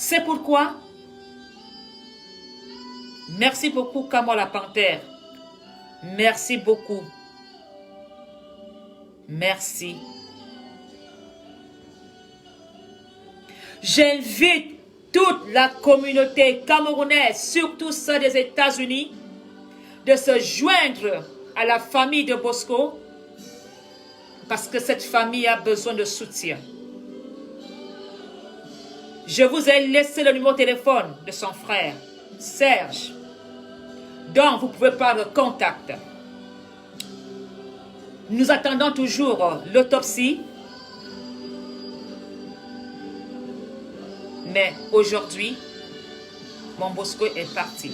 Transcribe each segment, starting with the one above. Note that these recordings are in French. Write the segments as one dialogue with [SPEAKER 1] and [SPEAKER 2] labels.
[SPEAKER 1] C'est pourquoi, merci beaucoup Kamo la Panthère. Merci beaucoup. Merci. J'invite toute la communauté camerounaise, surtout ceux des États-Unis, de se joindre à la famille de Bosco parce que cette famille a besoin de soutien. Je vous ai laissé le numéro de téléphone de son frère, Serge, dont vous pouvez prendre contact. Nous attendons toujours l'autopsie. Mais aujourd'hui, mon Bosco est parti.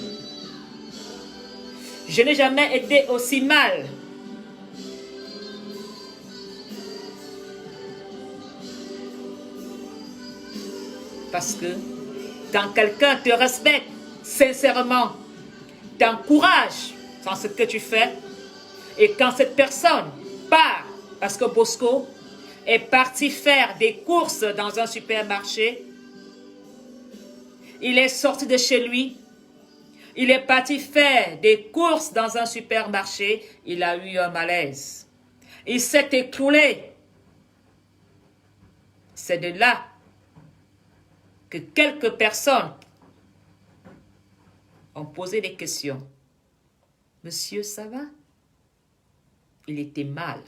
[SPEAKER 1] Je n'ai jamais été aussi mal. Parce que quand quelqu'un te respecte sincèrement, t'encourage dans ce que tu fais, et quand cette personne part, parce que Bosco est parti faire des courses dans un supermarché, il est sorti de chez lui, il est parti faire des courses dans un supermarché, il a eu un malaise. Il s'est écroulé. C'est de là que quelques personnes ont posé des questions. Monsieur, ça va? Il était mal.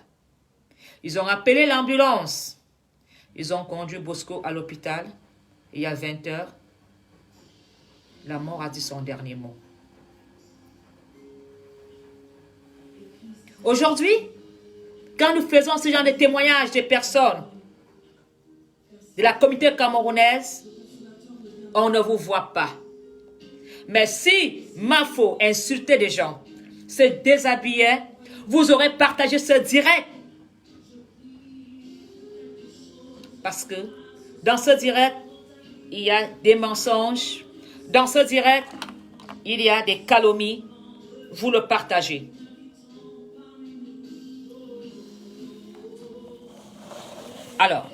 [SPEAKER 1] Ils ont appelé l'ambulance. Ils ont conduit Bosco à l'hôpital. Et à 20 h, la mort a dit son dernier mot. Aujourd'hui, quand nous faisons ce genre de témoignages des personnes de la communauté camerounaise, on ne vous voit pas. Mais si Mafo insultait des gens, se déshabillait, vous aurez partagé ce direct. Parce que dans ce direct, il y a des mensonges. Dans ce direct, il y a des calomnies. Vous le partagez. Alors,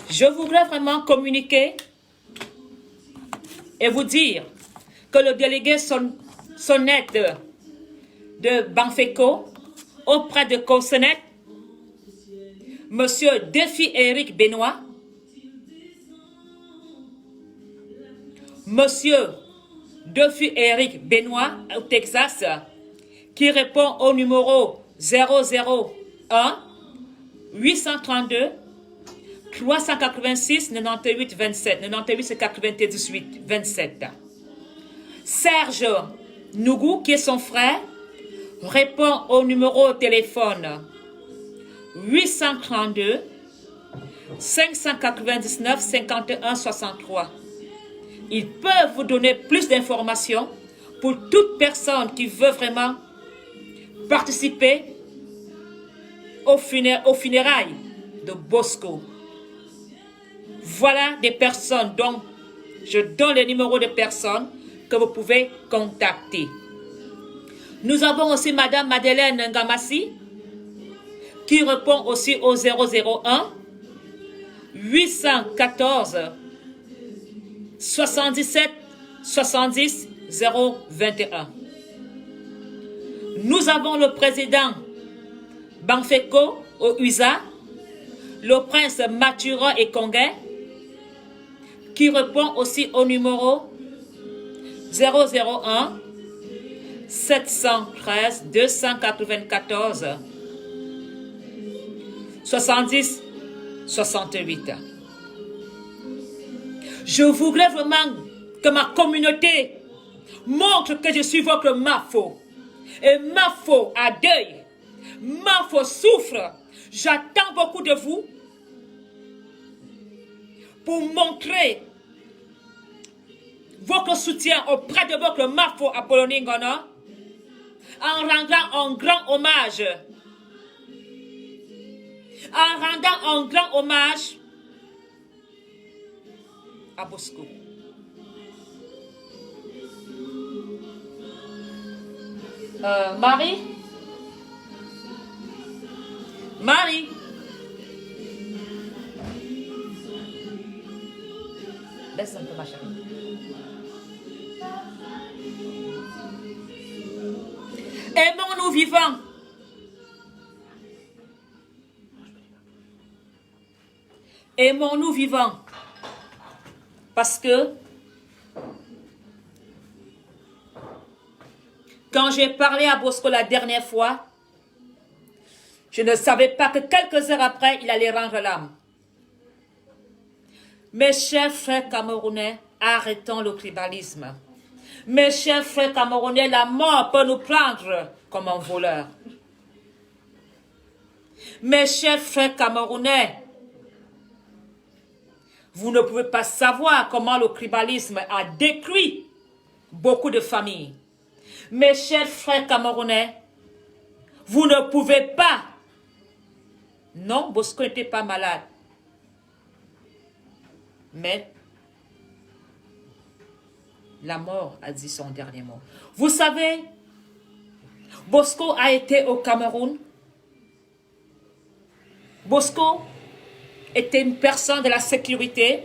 [SPEAKER 1] je voudrais vraiment communiquer et vous dire que le délégué Sonnette de Banfeco auprès de Consenette, Monsieur Défi Éric Benoît, Monsieur Défi Éric Benoît au Texas, qui répond au numéro 001 832 386 98 27. 98 c'est 98 27. Serge Nougou, qui est son frère, répond au numéro de téléphone 832 599 51 63. Ils peuvent vous donner plus d'informations pour toute personne qui veut vraiment participer aux funérailles de Bosco. Voilà des personnes dont je donne les numéros de personnes que vous pouvez contacter. Nous avons aussi Madame Madeleine Ngamassi qui répond aussi au 001 814 77 70 021. Nous avons le président Banfeco au USA, le prince Mathurin et Conguet, qui répond aussi au numéro 001 713 294 70 68. Je voudrais vraiment que ma communauté montre que je suis votre Mafo. Et Mafo a deuil. Mafo souffre. J'attends beaucoup de vous pour montrer votre soutien auprès de votre Mafo Apollonie Ngona en rendant un grand hommage. En rendant un grand hommage à Bosco. Marie, Marie. Laisse un peu ma chérie. Aimons-nous vivants. Aimons-nous vivants. Parce que quand j'ai parlé à Bosco la dernière fois, je ne savais pas que quelques heures après, il allait rendre l'âme. Mes chers frères camerounais, arrêtons le tribalisme. Mes chers frères camerounais, la mort peut nous prendre comme un voleur. Mes chers frères camerounais, vous ne pouvez pas savoir comment le tribalisme a détruit beaucoup de familles. Mes chers frères camerounais, vous ne pouvez pas. Non, Bosco n'était pas malade. Mais la mort a dit son dernier mot. Vous savez, Bosco a été au Cameroun. Bosco était une personne de la sécurité.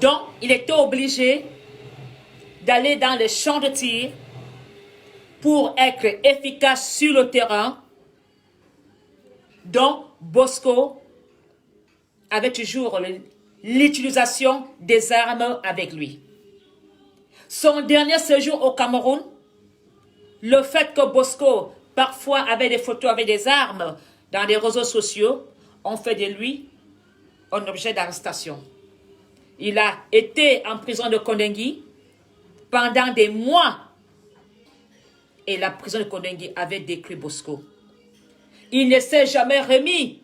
[SPEAKER 1] Donc, il était obligé d'aller dans les champs de tir pour être efficace sur le terrain. Donc, Bosco avait toujours l'utilisation des armes avec lui. Son dernier séjour au Cameroun, le fait que Bosco parfois avait des photos avec des armes dans les réseaux sociaux, ont fait de lui un objet d'arrestation. Il a été en prison de Kondengi pendant des mois et la prison de Kondengi avait détruit Bosco. Il ne s'est jamais remis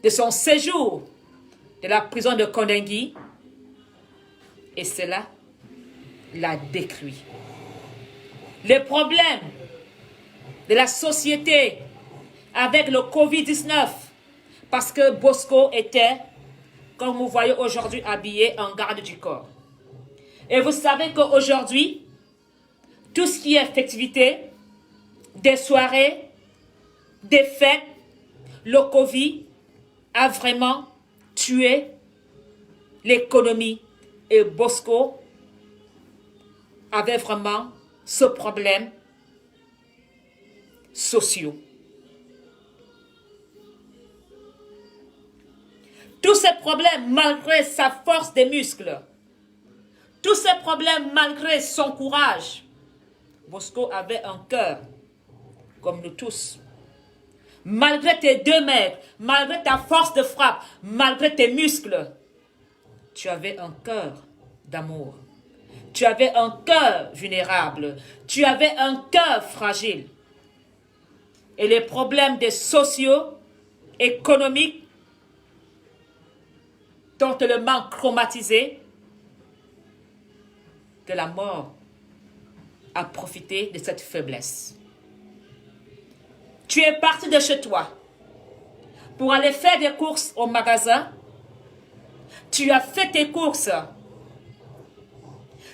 [SPEAKER 1] de son séjour de la prison de Kondengi et cela l'a détruit. Les problèmes de la société avec le Covid-19 parce que Bosco était, comme vous voyez aujourd'hui, habillé en garde du corps. Et vous savez qu'aujourd'hui, tout ce qui est festivités, des soirées, des fêtes, le Covid a vraiment tué l'économie. Et Bosco avait vraiment ce problème social. Tous ces problèmes, malgré sa force des muscles, tous ces problèmes, malgré son courage, Bosco avait un cœur, comme nous tous. Malgré tes 2 mètres, malgré ta force de frappe, malgré tes muscles, tu avais un cœur d'amour. Tu avais un cœur vulnérable. Tu avais un cœur fragile. Et les problèmes des sociaux, économiques, t'ont tellement traumatisé que la mort a profité de cette faiblesse. Tu es parti de chez toi pour aller faire des courses au magasin. Tu as fait tes courses.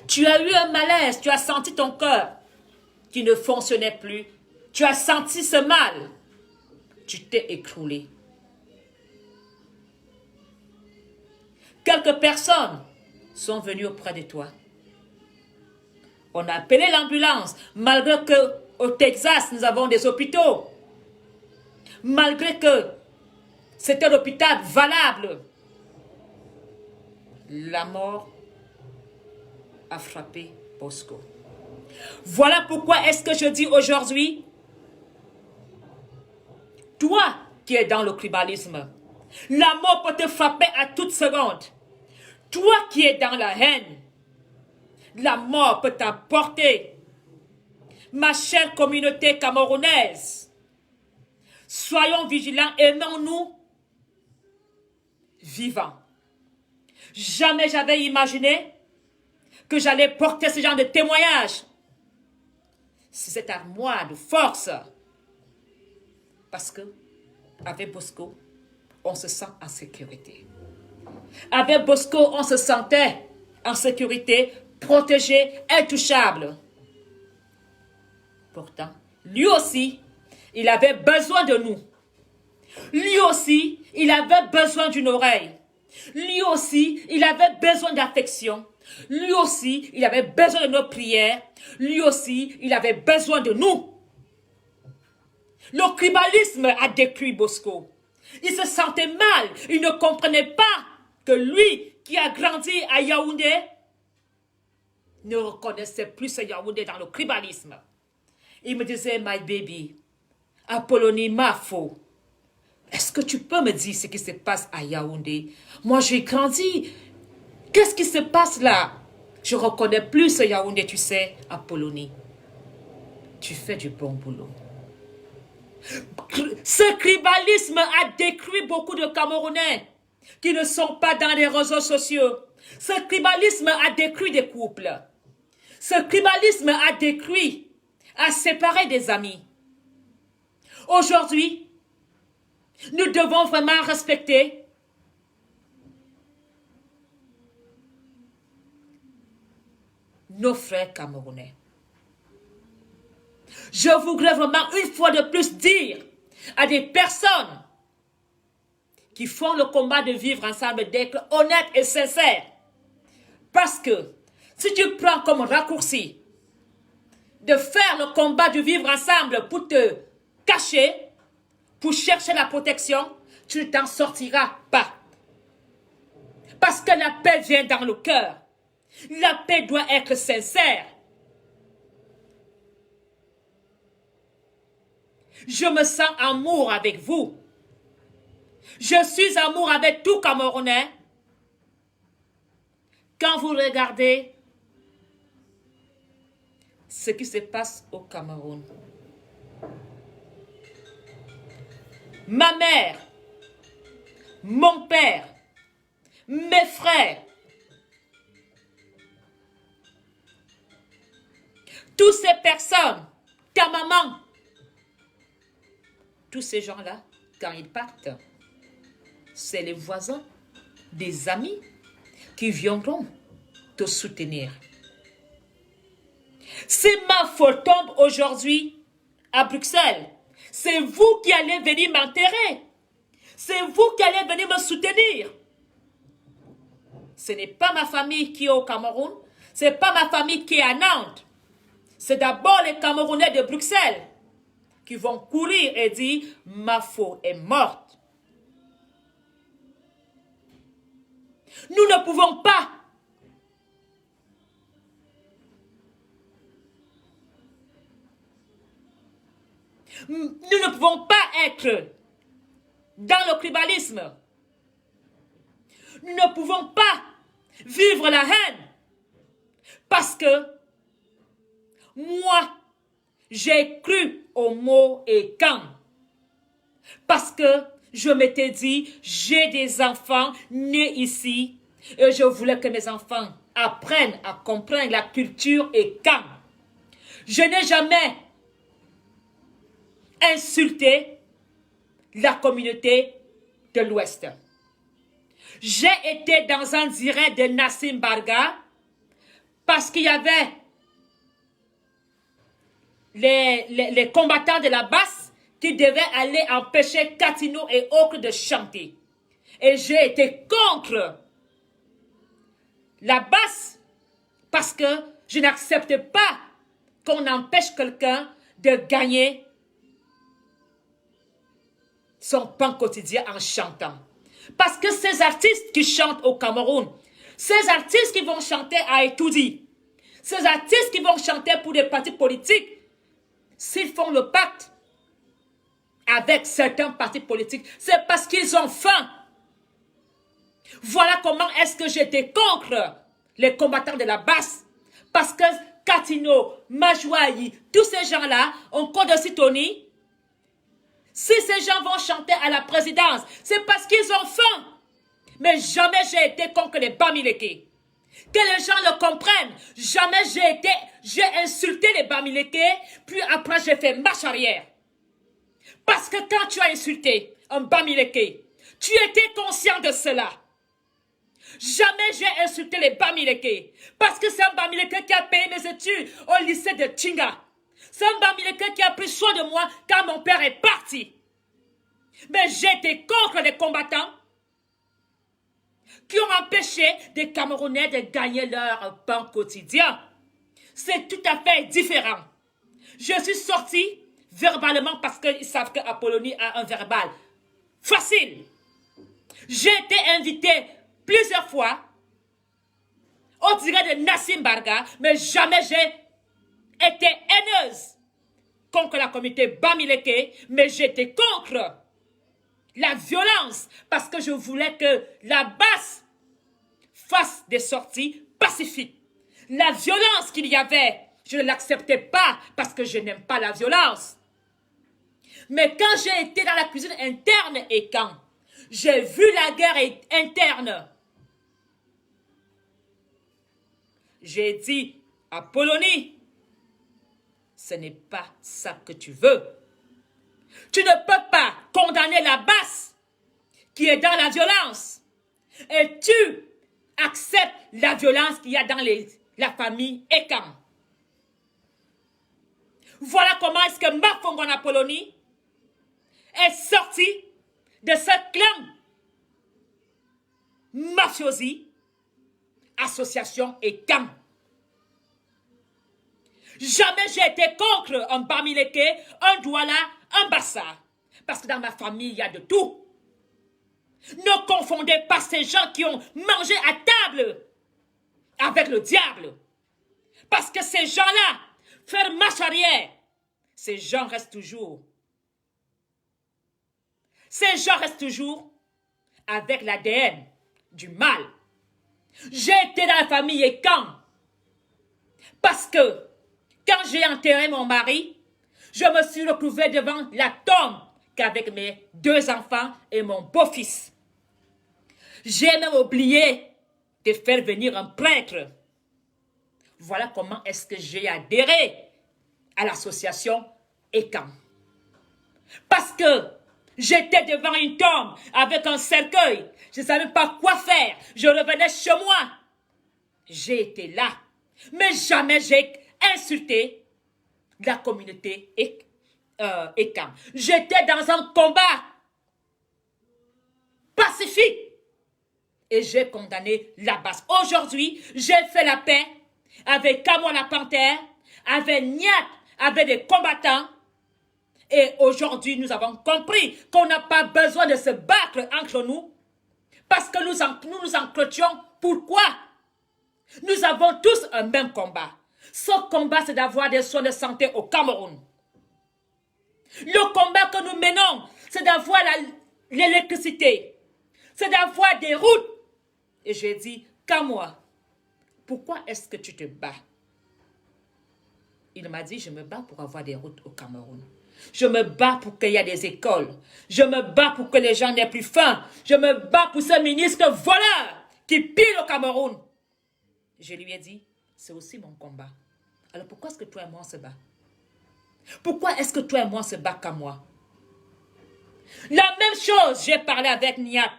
[SPEAKER 1] Tu as eu un malaise. Tu as senti ton cœur qui ne fonctionnait plus. Tu as senti ce mal. Tu t'es écroulé. Quelques personnes sont venues auprès de toi. On a appelé l'ambulance, malgré que au Texas, nous avons des hôpitaux. Malgré que c'était un hôpital valable. La mort a frappé Bosco. Voilà pourquoi est-ce que je dis aujourd'hui, toi qui es dans le tribalisme, la mort peut te frapper à toute seconde. Toi qui es dans la haine, la mort peut t'emporter. Ma chère communauté camerounaise, soyons vigilants, aimons-nous vivants. Jamais j'avais imaginé que j'allais porter ce genre de témoignage. C'est cette armoire de force. Parce que, avec Bosco, on se sent en sécurité. Avec Bosco, on se sentait en sécurité, protégé, intouchable. Pourtant, lui aussi, il avait besoin de nous. Lui aussi, il avait besoin d'une oreille. Lui aussi, il avait besoin d'affection. Lui aussi, il avait besoin de nos prières. Lui aussi, il avait besoin de nous. Le tribalisme a détruit Bosco. Il se sentait mal. Il ne comprenait pas que lui, qui a grandi à Yaoundé, ne reconnaissait plus ce Yaoundé dans le tribalisme. Il me disait, my baby, Apollonie Mafo, est-ce que tu peux me dire ce qui se passe à Yaoundé? Moi, j'ai grandi. Qu'est-ce qui se passe là? Je ne reconnais plus ce Yaoundé, tu sais, Apollonie. Tu fais du bon boulot. Ce tribalisme a détruit beaucoup de Camerounais qui ne sont pas dans les réseaux sociaux. Ce tribalisme a détruit des couples. Ce tribalisme a détruit, a séparé des amis. Aujourd'hui, nous devons vraiment respecter nos frères camerounais. Je voudrais vraiment une fois de plus dire à des personnes qui font le combat de vivre ensemble d'être honnêtes et sincères. Parce que si tu prends comme raccourci de faire le combat de vivre ensemble pour te cacher, pour chercher la protection, tu ne t'en sortiras pas. Parce que la paix vient dans le cœur. La paix doit être sincère. Je me sens amour avec vous. Je suis amour avec tout Camerounais. Quand vous regardez ce qui se passe au Cameroun, ma mère, mon père, mes frères, toutes ces personnes, ta maman, tous ces gens-là, quand ils partent, c'est les voisins, des amis qui viendront te soutenir. Si ma faute tombe aujourd'hui à Bruxelles, c'est vous qui allez venir m'enterrer. C'est vous qui allez venir me soutenir. Ce n'est pas ma famille qui est au Cameroun. Ce n'est pas ma famille qui est à Nantes. C'est d'abord les Camerounais de Bruxelles qui vont courir et dire « Mafo est morte ». Nous ne pouvons pas être dans le tribalisme. Nous ne pouvons pas vivre la haine parce que moi, j'ai cru au mot et quand. Parce que je m'étais dit, j'ai des enfants nés ici et je voulais que mes enfants apprennent à comprendre la culture et quand. Je n'ai jamais insulté la communauté de l'Ouest. J'ai été dans un direct de Nassim Barga parce qu'il y avait les combattants de la basse qui devaient aller empêcher Katino et autres de chanter. Et j'ai été contre la basse parce que je n'accepte pas qu'on empêche quelqu'un de gagner son pain quotidien en chantant. Parce que ces artistes qui chantent au Cameroun, ces artistes qui vont chanter à Etoudi, ces artistes qui vont chanter pour des partis politiques, s'ils font le pacte avec certains partis politiques, c'est parce qu'ils ont faim. Voilà comment est-ce que j'étais contre les combattants de la basse. Parce que Katino, Majouayi, tous ces gens-là, on compte aussi Tony. Si ces gens vont chanter à la présidence, c'est parce qu'ils ont faim. Mais jamais j'ai été contre les Bamileke. Que les gens le comprennent. Jamais j'ai insulté les Bamileke, puis après j'ai fait marche arrière. Parce que quand tu as insulté un Bamileke, tu étais conscient de cela. Jamais j'ai insulté les Bamileke. Parce que c'est un Bamileke qui a payé mes études au lycée de Tchinga. C'est un Bamileke qui a pris soin de moi quand mon père est parti. Mais j'étais contre les combattants qui ont empêché des Camerounais de gagner leur pain quotidien. C'est tout à fait différent. Je suis sortie verbalement parce qu'ils savent qu'Apollonie a un verbal facile. J'ai été invitée plusieurs fois au direct de Nassim Barga, mais jamais j'ai été haineuse contre la communauté Bamileke, mais j'étais contre la violence parce que je voulais que la base fasse des sorties pacifiques. La violence qu'il y avait, je ne l'acceptais pas parce que je n'aime pas la violence. Mais quand j'ai été dans la cuisine interne et quand j'ai vu la guerre interne, j'ai dit à Polonie, ce n'est pas ça que tu veux. Tu ne peux pas condamner la basse qui est dans la violence. Et tu acceptes la violence qu'il y a dans la famille Ekam. Voilà comment est-ce que Mafongona Polonie est sorti de ce clan mafiosi, association Ekam. Jamais j'ai été contre un Bamileke, un Douala, un Bassa. Parce que dans ma famille, il y a de tout. Ne confondez pas ces gens qui ont mangé à table avec le diable. Parce que ces gens-là, faire marche arrière, ces gens restent toujours. Ces gens restent toujours avec l'ADN du mal. J'ai été dans la famille Ekam. Parce que quand j'ai enterré mon mari, je me suis retrouvée devant la tombe qu'avec mes 2 enfants et mon beau-fils. J'ai même oublié de faire venir un prêtre. Voilà comment est-ce que j'ai adhéré à l'association Ekam. Parce que j'étais devant une tombe avec un cercueil. Je ne savais pas quoi faire. Je revenais chez moi. J'ai été là. Mais jamais j'ai insulté la communauté Ekam. J'étais dans un combat pacifique et j'ai condamné la base. Aujourd'hui, j'ai fait la paix avec Kamwa la Panthère, avec Niat, avec des combattants. Et aujourd'hui, nous avons compris qu'on n'a pas besoin de se battre entre nous parce que nous nous entretenions. Pourquoi? Nous avons tous un même combat. Ce combat, c'est d'avoir des soins de santé au Cameroun. Le combat que nous menons, c'est d'avoir l'électricité. C'est d'avoir des routes. Et j'ai dit, Kamwa, pourquoi est-ce que tu te bats? Il m'a dit, je me bats pour avoir des routes au Cameroun. Je me bats pour qu'il y ait des écoles. Je me bats pour que les gens n'aient plus faim. Je me bats pour ce ministre voleur qui pille au Cameroun. Je lui ai dit, c'est aussi mon combat. Alors pourquoi est-ce que toi et moi on se bat? Pourquoi est-ce que toi et moi on se bat comme moi? La même chose, j'ai parlé avec Niat.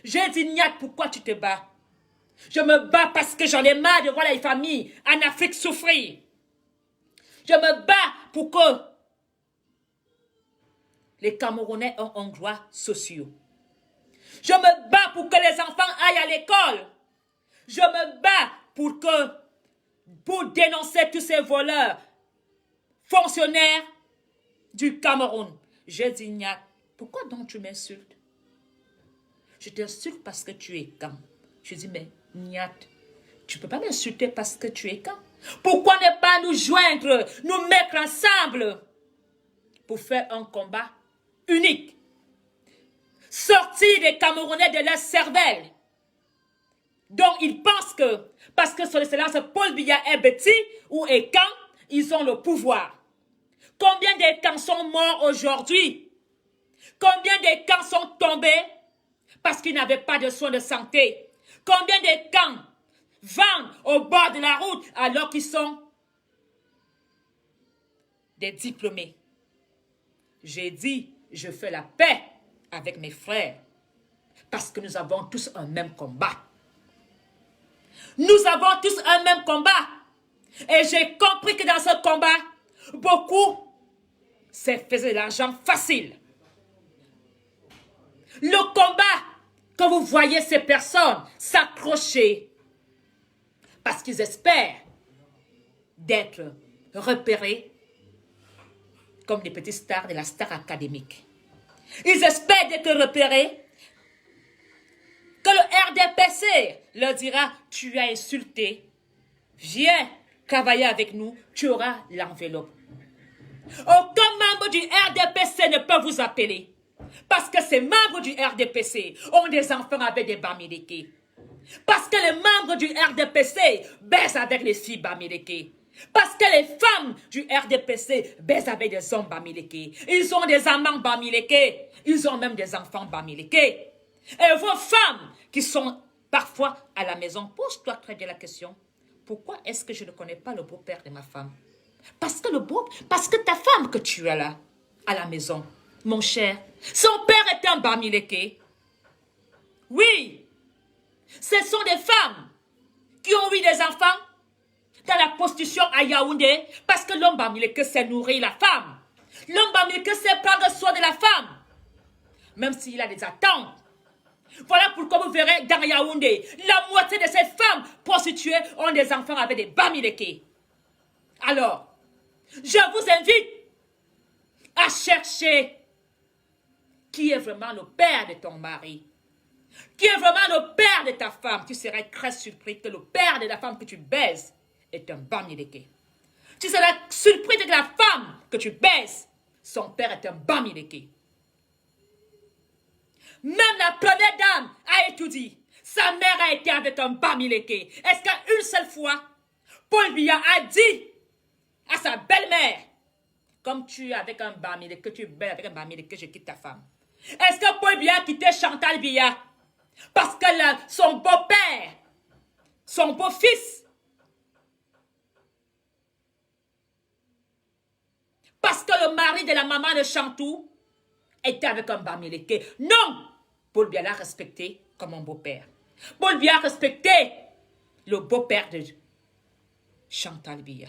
[SPEAKER 1] J'ai dit, Niat, pourquoi tu te bats? Je me bats parce que j'en ai marre de voir les familles en Afrique souffrir. Je me bats pour que les Camerounais aient un droit social. Je me bats pour que les enfants aillent à l'école. Je me bats pour dénoncer tous ces voleurs, fonctionnaires du Cameroun. J'ai dit, Niat, pourquoi donc tu m'insultes? Je t'insulte parce que tu es quand? Je dis, mais Niat, tu ne peux pas m'insulter parce que tu es quand? Pourquoi ne pas nous joindre, nous mettre ensemble pour faire un combat unique? Sortir des Camerounais de leur cervelle. Donc ils pensent que, parce que son excellence Paul Biya est petit ou est quand, ils ont le pouvoir. Combien de camps sont morts aujourd'hui? Combien de camps sont tombés parce qu'ils n'avaient pas de soins de santé? Combien de camps vendent au bord de la route alors qu'ils sont des diplômés? J'ai dit, je fais la paix avec mes frères parce que nous avons tous un même combat. Nous avons tous un même combat. Et j'ai compris que dans ce combat, Beaucoup faisaient de l'argent facile. Le combat que vous voyez ces personnes s'accrocher parce qu'ils espèrent d'être repérés comme des petites stars de la star académique. Ils espèrent d'être repérés, que le RDPC leur dira, tu as insulté, viens travailler avec nous, tu auras l'enveloppe. Aucun membre du RDPC ne peut vous appeler. Parce que ces membres du RDPC ont des enfants avec des bamileke. Parce que les membres du RDPC baissent avec les filles bamileke. Parce que les femmes du RDPC baissent avec des hommes bamileke. Ils ont des amants bamileke. Ils ont même des enfants bamileke. Et vos femmes qui sont parfois à la maison, pose-toi très bien la question. Pourquoi est-ce que je ne connais pas le beau-père de ma femme? Parce que ta femme que tu as là, à la maison, mon cher, son père est un bamileke. Oui, ce sont des femmes qui ont eu des enfants dans la prostitution à Yaoundé parce que l'homme bamileke sait nourrir la femme. L'homme bamileke sait prendre soin de la femme, même s'il a des attentes. Voilà pourquoi vous verrez dans Yaoundé, la moitié de ces femmes prostituées ont des enfants avec des bamileke. Alors, je vous invite à chercher qui est vraiment le père de ton mari, qui est vraiment le père de ta femme. Tu serais très surpris que le père de la femme que tu baises est un bamileke. Tu serais surpris que la femme que tu baises, son père est un bamileke. Même la première dame a étudié. Sa mère a été avec un bamileke. Est-ce qu'une seule fois, Paul Biya a dit à sa belle-mère, comme tu es avec un bamileke, que tu es belle avec un bamileke, je quitte ta femme. Est-ce que Paul Biya a quitté Chantal Biya parce que son beau-père, son beau-fils, parce que le mari de la maman de Chantou était avec un bamileke? Non! Paul Biya l'a respecté comme un beau-père. Paul Biya a respecté le beau-père de Chantal Biya.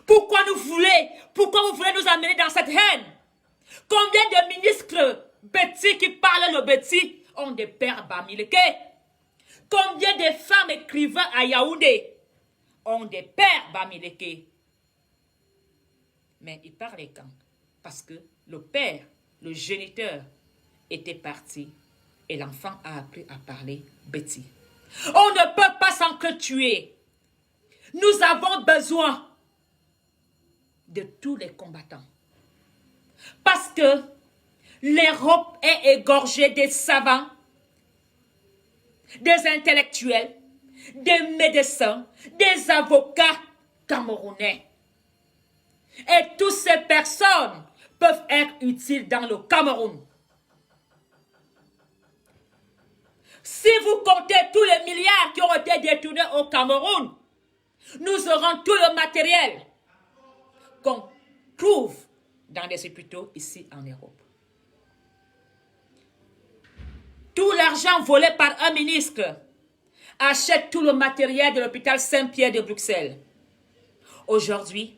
[SPEAKER 1] Pourquoi vous voulez nous amener dans cette haine? Combien de ministres bêtis qui parlent le bêtis ont des pères bamileke? Combien de femmes écrivains à Yaoundé ont des pères bamileke? Mais ils parlaient quand? Parce que le père, le géniteur, était parti et l'enfant a appris à parler bêtis. On ne peut pas s'entretuer. Nous avons besoin de tous les combattants. Parce que l'Europe est égorgée des savants, des intellectuels, des médecins, des avocats camerounais. Et toutes ces personnes peuvent être utiles dans le Cameroun. Si vous comptez tous les milliards qui ont été détournés au Cameroun, nous aurons tout le matériel qu'on trouve dans les hôpitaux ici en Europe. Tout l'argent volé par un ministre achète tout le matériel de l'hôpital Saint-Pierre de Bruxelles. Aujourd'hui,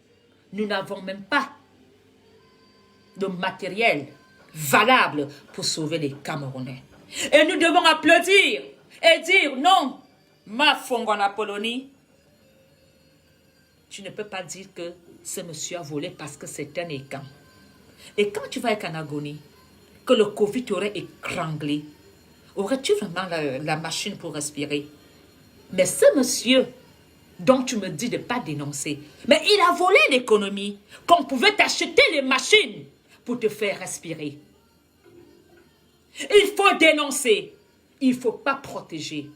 [SPEAKER 1] nous n'avons même pas de matériel valable pour sauver les Camerounais. Et nous devons applaudir et dire non, ma Fongona Polonie, tu ne peux pas dire que ce monsieur a volé parce que c'est un écan. Et quand tu vas être en agonie, que le Covid t'aurait étranglé, aurais-tu vraiment la machine pour respirer? Mais ce monsieur dont tu me dis de ne pas dénoncer, mais il a volé l'économie, qu'on pouvait t'acheter les machines pour te faire respirer. Il faut dénoncer, il ne faut pas protéger.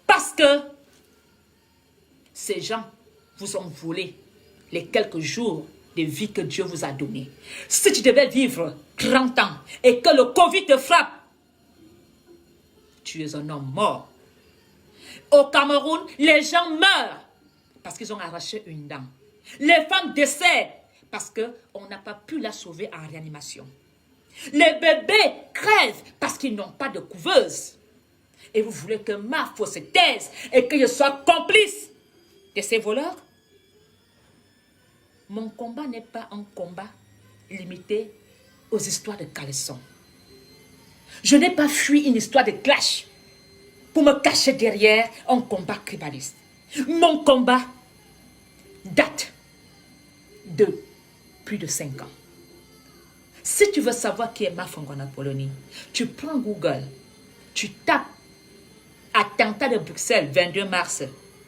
[SPEAKER 1] Parce que ces gens vous ont volé les quelques jours de vie que Dieu vous a donné. Si tu devais vivre 30 ans et que le Covid te frappe, tu es un homme mort. Au Cameroun, les gens meurent parce qu'ils ont arraché une dent. Les femmes décèdent parce qu'on n'a pas pu la sauver en réanimation. Les bébés crèvent parce qu'ils n'ont pas de couveuse. Et vous voulez que ma fausse se taise et que je sois complice de ces voleurs? Mon combat n'est pas un combat limité aux histoires de caleçon. Je n'ai pas fui une histoire de clash pour me cacher derrière un combat tribaliste. Mon combat date de plus de 5 ans. Si tu veux savoir qui est Mafongwana Apollonie, tu prends Google, tu tapes attentat de Bruxelles, 22 mars,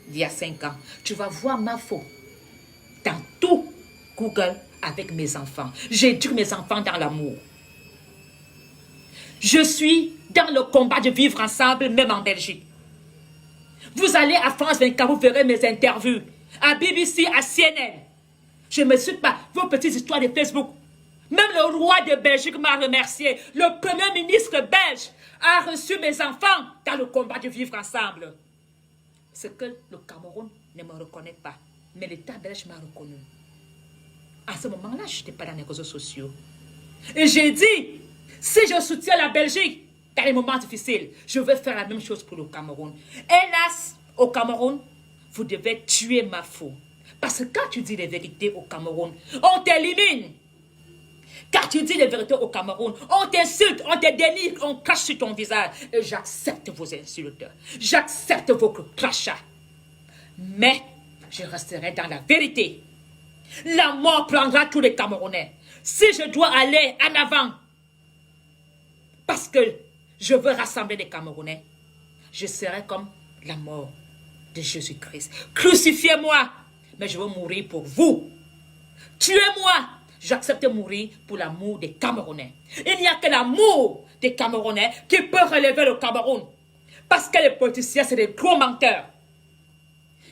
[SPEAKER 1] d'il y a 5 ans. Tu vas voir Mafo dans tout Google avec mes enfants. J'éduque mes enfants dans l'amour. Je suis dans le combat de vivre ensemble, même en Belgique. Vous allez à France 24, vous verrez mes interviews. À BBC, à CNN. Je ne me suis pas vos petites histoires de Facebook. Même le roi de Belgique m'a remercié. Le premier ministre belge a reçu mes enfants dans le combat de vivre ensemble. C'est que le Cameroun ne me reconnaît pas. Mais l'État belge m'a reconnu. À ce moment-là, je n'étais pas dans les réseaux sociaux. Et j'ai dit, si je soutiens la Belgique dans les moments difficiles, je vais faire la même chose pour le Cameroun. Hélas, au Cameroun, vous devez tuer Mafo. Parce que quand tu dis les vérités au Cameroun, on t'élimine. Quand tu dis les vérités au Cameroun, on t'insulte, on te dénigre, on crache sur ton visage. Et j'accepte vos insultes. J'accepte vos crachats. Mais je resterai dans la vérité. La mort prendra tous les Camerounais. Si je dois aller en avant, parce que je veux rassembler les Camerounais, je serai comme la mort de Jésus-Christ. Crucifiez-moi, mais je veux mourir pour vous. Tuez-moi, j'accepte de mourir pour l'amour des Camerounais. Il n'y a que l'amour des Camerounais qui peut relever le Cameroun. Parce que les politiciens, c'est des gros menteurs.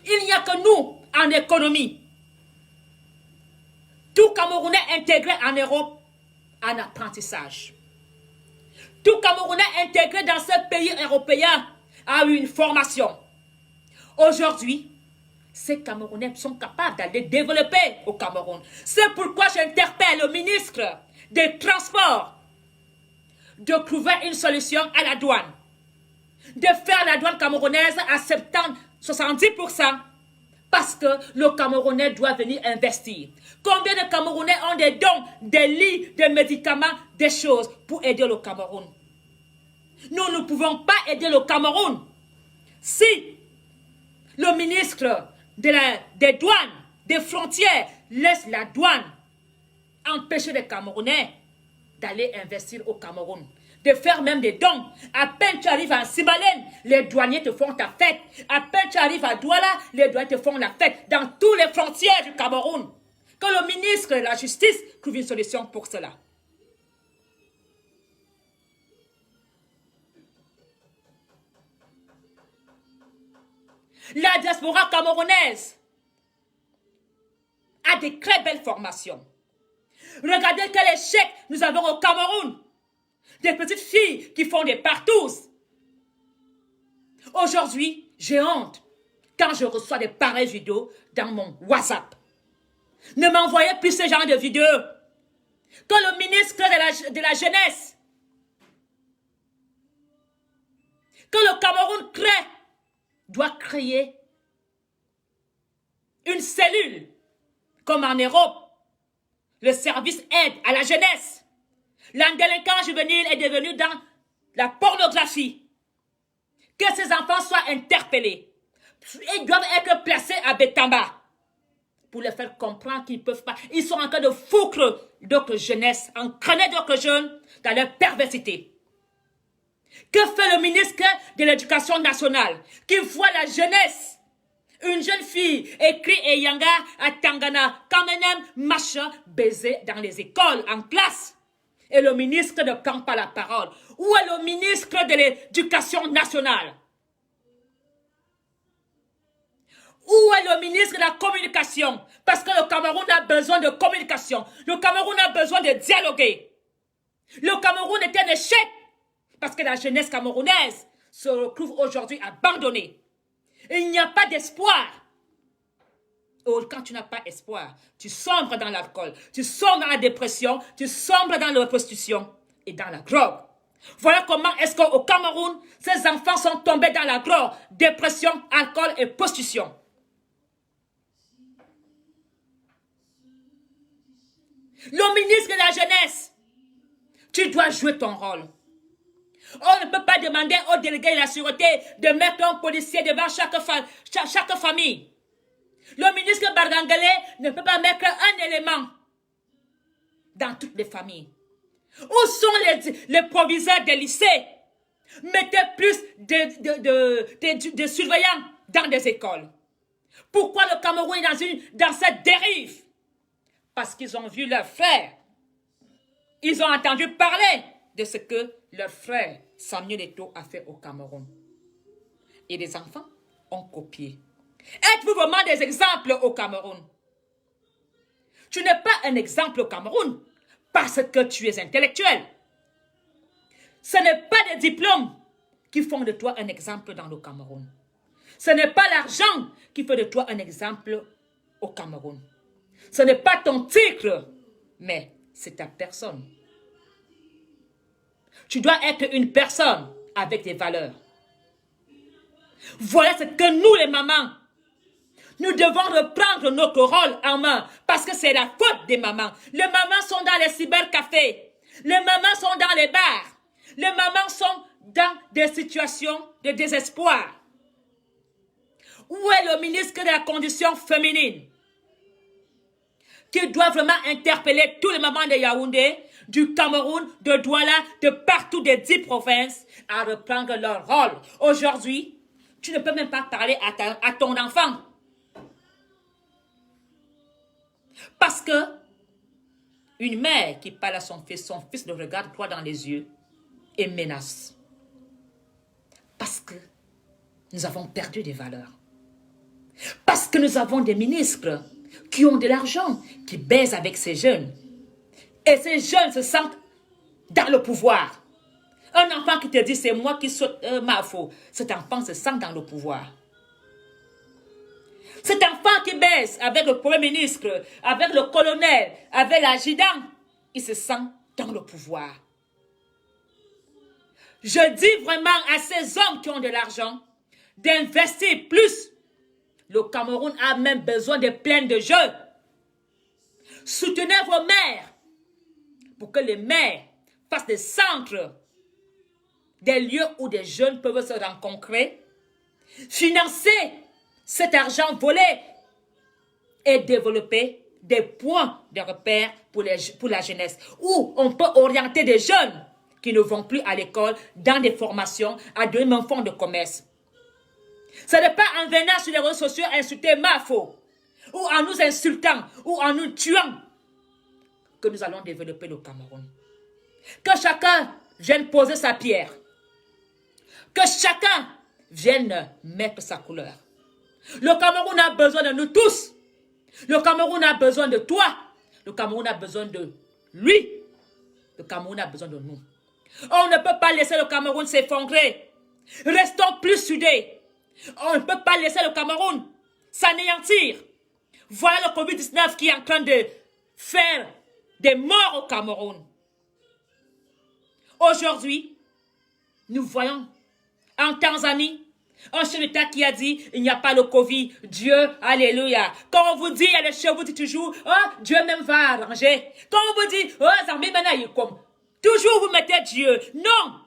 [SPEAKER 1] Il n'y a que nous, en économie. Tout Camerounais intégré en Europe, en apprentissage. Tout Camerounais intégré dans ce pays européen a eu une formation. Aujourd'hui, ces Camerounais sont capables d'aller développer au Cameroun. C'est pourquoi j'interpelle le ministre des Transports de trouver une solution à la douane. De faire la douane camerounaise à 70% parce que le Camerounais doit venir investir. Combien de Camerounais ont des dons, des lits, des médicaments, des choses pour aider le Cameroun? Nous ne pouvons pas aider le Cameroun si le ministre des douanes, des frontières, laisse la douane empêcher les Camerounais d'aller investir au Cameroun, de faire même des dons. À peine tu arrives à Sibalène, les douaniers te font ta fête. À peine tu arrives à Douala, les douaniers te font la fête dans toutes les frontières du Cameroun. Que le ministre de la Justice trouve une solution pour cela. La diaspora camerounaise a des très belles formations. Regardez quel échec nous avons au Cameroun. Des petites filles qui font des partous. Aujourd'hui, j'ai honte quand je reçois des pareilles vidéos dans mon WhatsApp. Ne m'envoyez plus ce genre de vidéos. Que le ministre de la Jeunesse, que le Cameroun doit créer une cellule comme en Europe. Le service aide à la jeunesse. L'indélinquant juvénile est devenu dans la pornographie. Que ces enfants soient interpellés. Ils doivent être placés à Betamba pour les faire comprendre qu'ils ne peuvent pas. Ils sont en train de foutre d'autres jeunesses, entraîner d'autres jeunes dans leur perversité. Que fait le ministre de l'Éducation nationale qui voit la jeunesse? Une jeune fille écrit Eyanga à Tangana, Kamenem, machin, baiser dans les écoles, en classe. Et le ministre ne prend pas la parole. Où est le ministre de l'Éducation nationale? Où est le ministre de la Communication? Parce que le Cameroun a besoin de communication. Le Cameroun a besoin de dialoguer. Le Cameroun est un échec. Parce que la jeunesse camerounaise se retrouve aujourd'hui abandonnée. Il n'y a pas d'espoir. Quand tu n'as pas espoir, tu sombres dans l'alcool, tu sombres dans la dépression, tu sombres dans la prostitution et dans la drogue. Voilà comment est-ce qu'au Cameroun, ces enfants sont tombés dans la drogue, dépression, alcool et prostitution. Le ministre de la Jeunesse, tu dois jouer ton rôle. On ne peut pas demander aux délégués de la sûreté de mettre un policier devant chaque famille. Le ministre Bargangale ne peut pas mettre un élément dans toutes les familles. Où sont les proviseurs des lycées? Mettez plus de surveillants dans des écoles. Pourquoi le Cameroun est dans cette dérive? Parce qu'ils ont vu leurs frères. Ils ont entendu parler de ce que leur frère Samuel Eto'o a fait au Cameroun. Et les enfants ont copié. Êtes-vous vraiment des exemples au Cameroun? Tu n'es pas un exemple au Cameroun parce que tu es intellectuel. Ce n'est pas des diplômes qui font de toi un exemple dans le Cameroun. Ce n'est pas l'argent qui fait de toi un exemple au Cameroun. Ce n'est pas ton titre, mais c'est ta personne. Tu dois être une personne avec des valeurs. Voilà ce que nous, les mamans, nous devons reprendre notre rôle en main parce que c'est la faute des mamans. Les mamans sont dans les cybercafés. Les mamans sont dans les bars. Les mamans sont dans des situations de désespoir. Où est le ministre de la condition féminine qui doit vraiment interpeller tous les mamans de Yaoundé, du Cameroun, de Douala, de partout des 10 provinces à reprendre leur rôle. Aujourd'hui, tu ne peux même pas parler à ton enfant. Parce que une mère qui parle à son fils le regarde droit dans les yeux et menace. Parce que nous avons perdu des valeurs. Parce que nous avons des ministres qui ont de l'argent, qui baisent avec ces jeunes. Et ces jeunes se sentent dans le pouvoir. Un enfant qui te dit c'est moi qui saute ma faute, cet enfant se sent dans le pouvoir. Cet enfant qui baisse avec le premier ministre, avec le colonel, avec l'adjudant, il se sent dans le pouvoir. Je dis vraiment à ces hommes qui ont de l'argent d'investir plus. Le Cameroun a même besoin de plein de jeux. Soutenez vos mères pour que les mères fassent des centres, des lieux où des jeunes peuvent se rencontrer, financer cet argent volé et développer des points de repère pour la jeunesse, où on peut orienter des jeunes qui ne vont plus à l'école dans des formations à donner un fonds de commerce. Ce n'est pas en venant sur les réseaux sociaux insulter Mafo, ou en nous insultant, ou en nous tuant, que nous allons développer le Cameroun. Que chacun vienne poser sa pierre. Que chacun vienne mettre sa couleur. Le Cameroun a besoin de nous tous. Le Cameroun a besoin de toi. Le Cameroun a besoin de lui. Le Cameroun a besoin de nous. On ne peut pas laisser le Cameroun s'effondrer. Restons plus soudés. On ne peut pas laisser le Cameroun s'anéantir. Voilà le Covid-19 qui est en train de faire des morts au Cameroun. Aujourd'hui, nous voyons en Tanzanie un chef d'État qui a dit il n'y a pas le Covid. Dieu, alléluia. Quand on vous dit, il y a les chevaux, vous dites toujours, oh, Dieu même va arranger. Quand on vous dit, oh, Zambé maintenant il est comme. Toujours vous mettez Dieu. Non.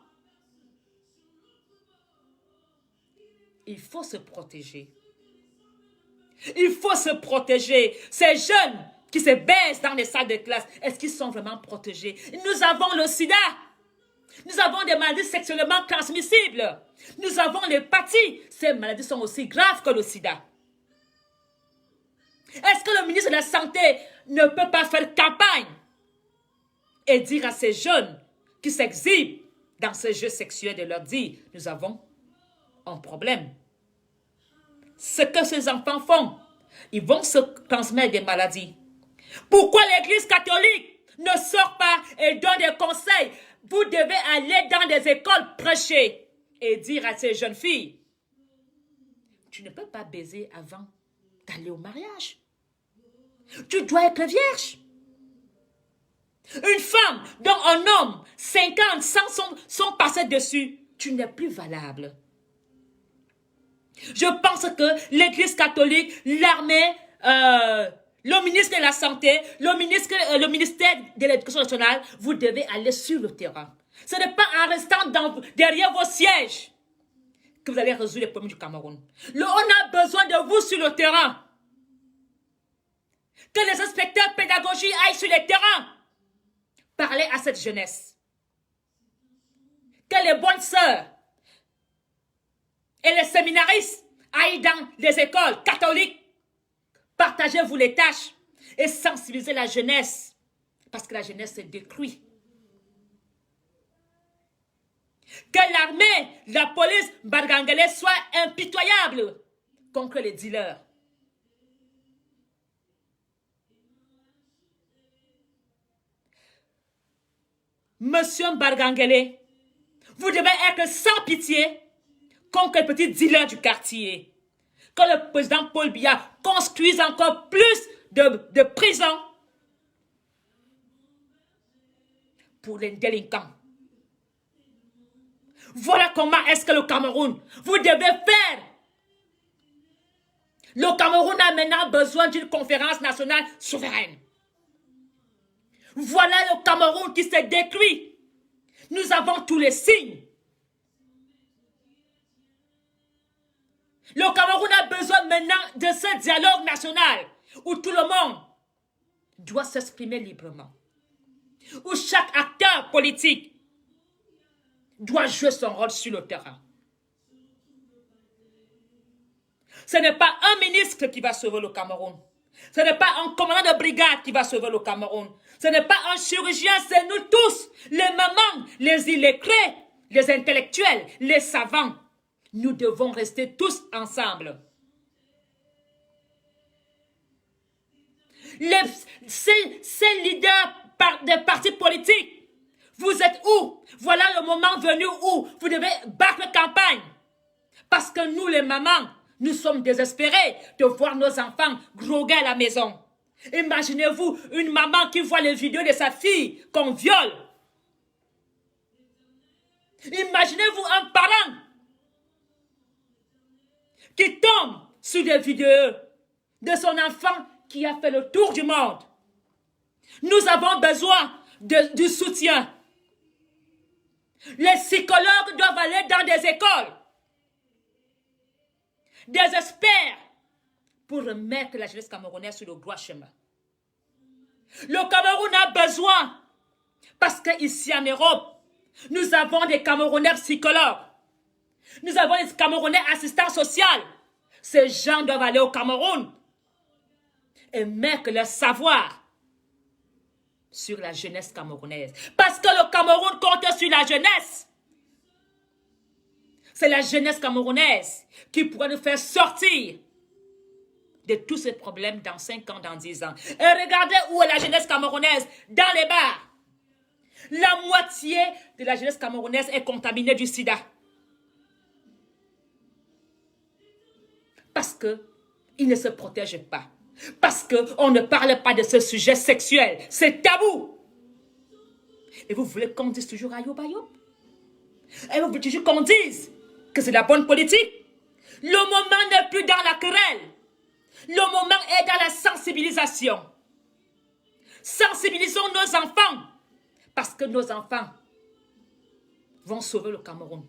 [SPEAKER 1] Il faut se protéger. Il faut se protéger. Ces jeunes qui se baissent dans les salles de classe, est-ce qu'ils sont vraiment protégés? Nous avons le sida. Nous avons des maladies sexuellement transmissibles. Nous avons l'hépatie. Ces maladies sont aussi graves que le sida. Est-ce que le ministre de la Santé ne peut pas faire campagne et dire à ces jeunes qui s'exhibent dans ces jeux sexuels de leur dire, nous avons un problème. Ce que ces enfants font, ils vont se transmettre des maladies. Pourquoi l'Église catholique ne sort pas et donne des conseils? Vous devez aller dans des écoles prêcher et dire à ces jeunes filles, tu ne peux pas baiser avant d'aller au mariage. Tu dois être vierge. Une femme dont un homme, 50, 100 sont passés dessus, tu n'es plus valable. Je pense que l'Église catholique, l'armée, le ministre de la Santé, le ministère de l'Éducation nationale, vous devez aller sur le terrain. Ce n'est pas en restant derrière vos sièges que vous allez résoudre les problèmes du Cameroun. On a besoin de vous sur le terrain. Que les inspecteurs pédagogiques aillent sur le terrain. Parler à cette jeunesse. Que les bonnes sœurs et les séminaristes aillent dans les écoles catholiques. Partagez-vous les tâches et sensibilisez la jeunesse. Parce que la jeunesse se détruit. Que l'armée, la police bargangale soit impitoyable contre les dealers. Monsieur Bargangele, vous devez être sans pitié contre les petits dealers du quartier. Que le président Paul Biya construise encore plus de prisons pour les délinquants. Voilà comment est-ce que le Cameroun, vous devez faire. Le Cameroun a maintenant besoin d'une conférence nationale souveraine. Voilà le Cameroun qui se détruit. Nous avons tous les signes. Le Cameroun a besoin maintenant de ce dialogue national où tout le monde doit s'exprimer librement. Où chaque acteur politique doit jouer son rôle sur le terrain. Ce n'est pas un ministre qui va sauver le Cameroun. Ce n'est pas un commandant de brigade qui va sauver le Cameroun. Ce n'est pas un chirurgien, c'est nous tous, les mamans, les illettrés, les intellectuels, les savants. Nous devons rester tous ensemble. Ces leaders des partis politiques, vous êtes où? Voilà le moment venu où vous devez battre campagne. Parce que nous, les mamans, nous sommes désespérés de voir nos enfants groguer à la maison. Imaginez-vous une maman qui voit les vidéos de sa fille qu'on viole. Imaginez-vous un parent qui tombe sur des vidéos de son enfant qui a fait le tour du monde. Nous avons besoin du soutien. Les psychologues doivent aller dans des écoles, des experts, pour remettre la jeunesse camerounaise sur le droit chemin. Le Cameroun a besoin, parce qu'ici en Europe, nous avons des Camerounais psychologues, nous avons des Camerounais assistants sociaux. Ces gens doivent aller au Cameroun et mettre leur savoir sur la jeunesse camerounaise. Parce que le Cameroun compte sur la jeunesse. C'est la jeunesse camerounaise qui pourrait nous faire sortir de tous ces problèmes dans 5 ans, dans 10 ans. Et regardez où est la jeunesse camerounaise, dans les bars. La moitié de la jeunesse camerounaise est contaminée du sida. Parce qu'ils ne se protègent pas. Parce qu'on ne parle pas de ce sujet sexuel. C'est tabou. Et vous voulez qu'on dise toujours ayob ayob? Et vous voulez toujours qu'on dise que c'est la bonne politique? Le moment n'est plus dans la querelle. Le moment est dans la sensibilisation. Sensibilisons nos enfants. Parce que nos enfants vont sauver le Cameroun.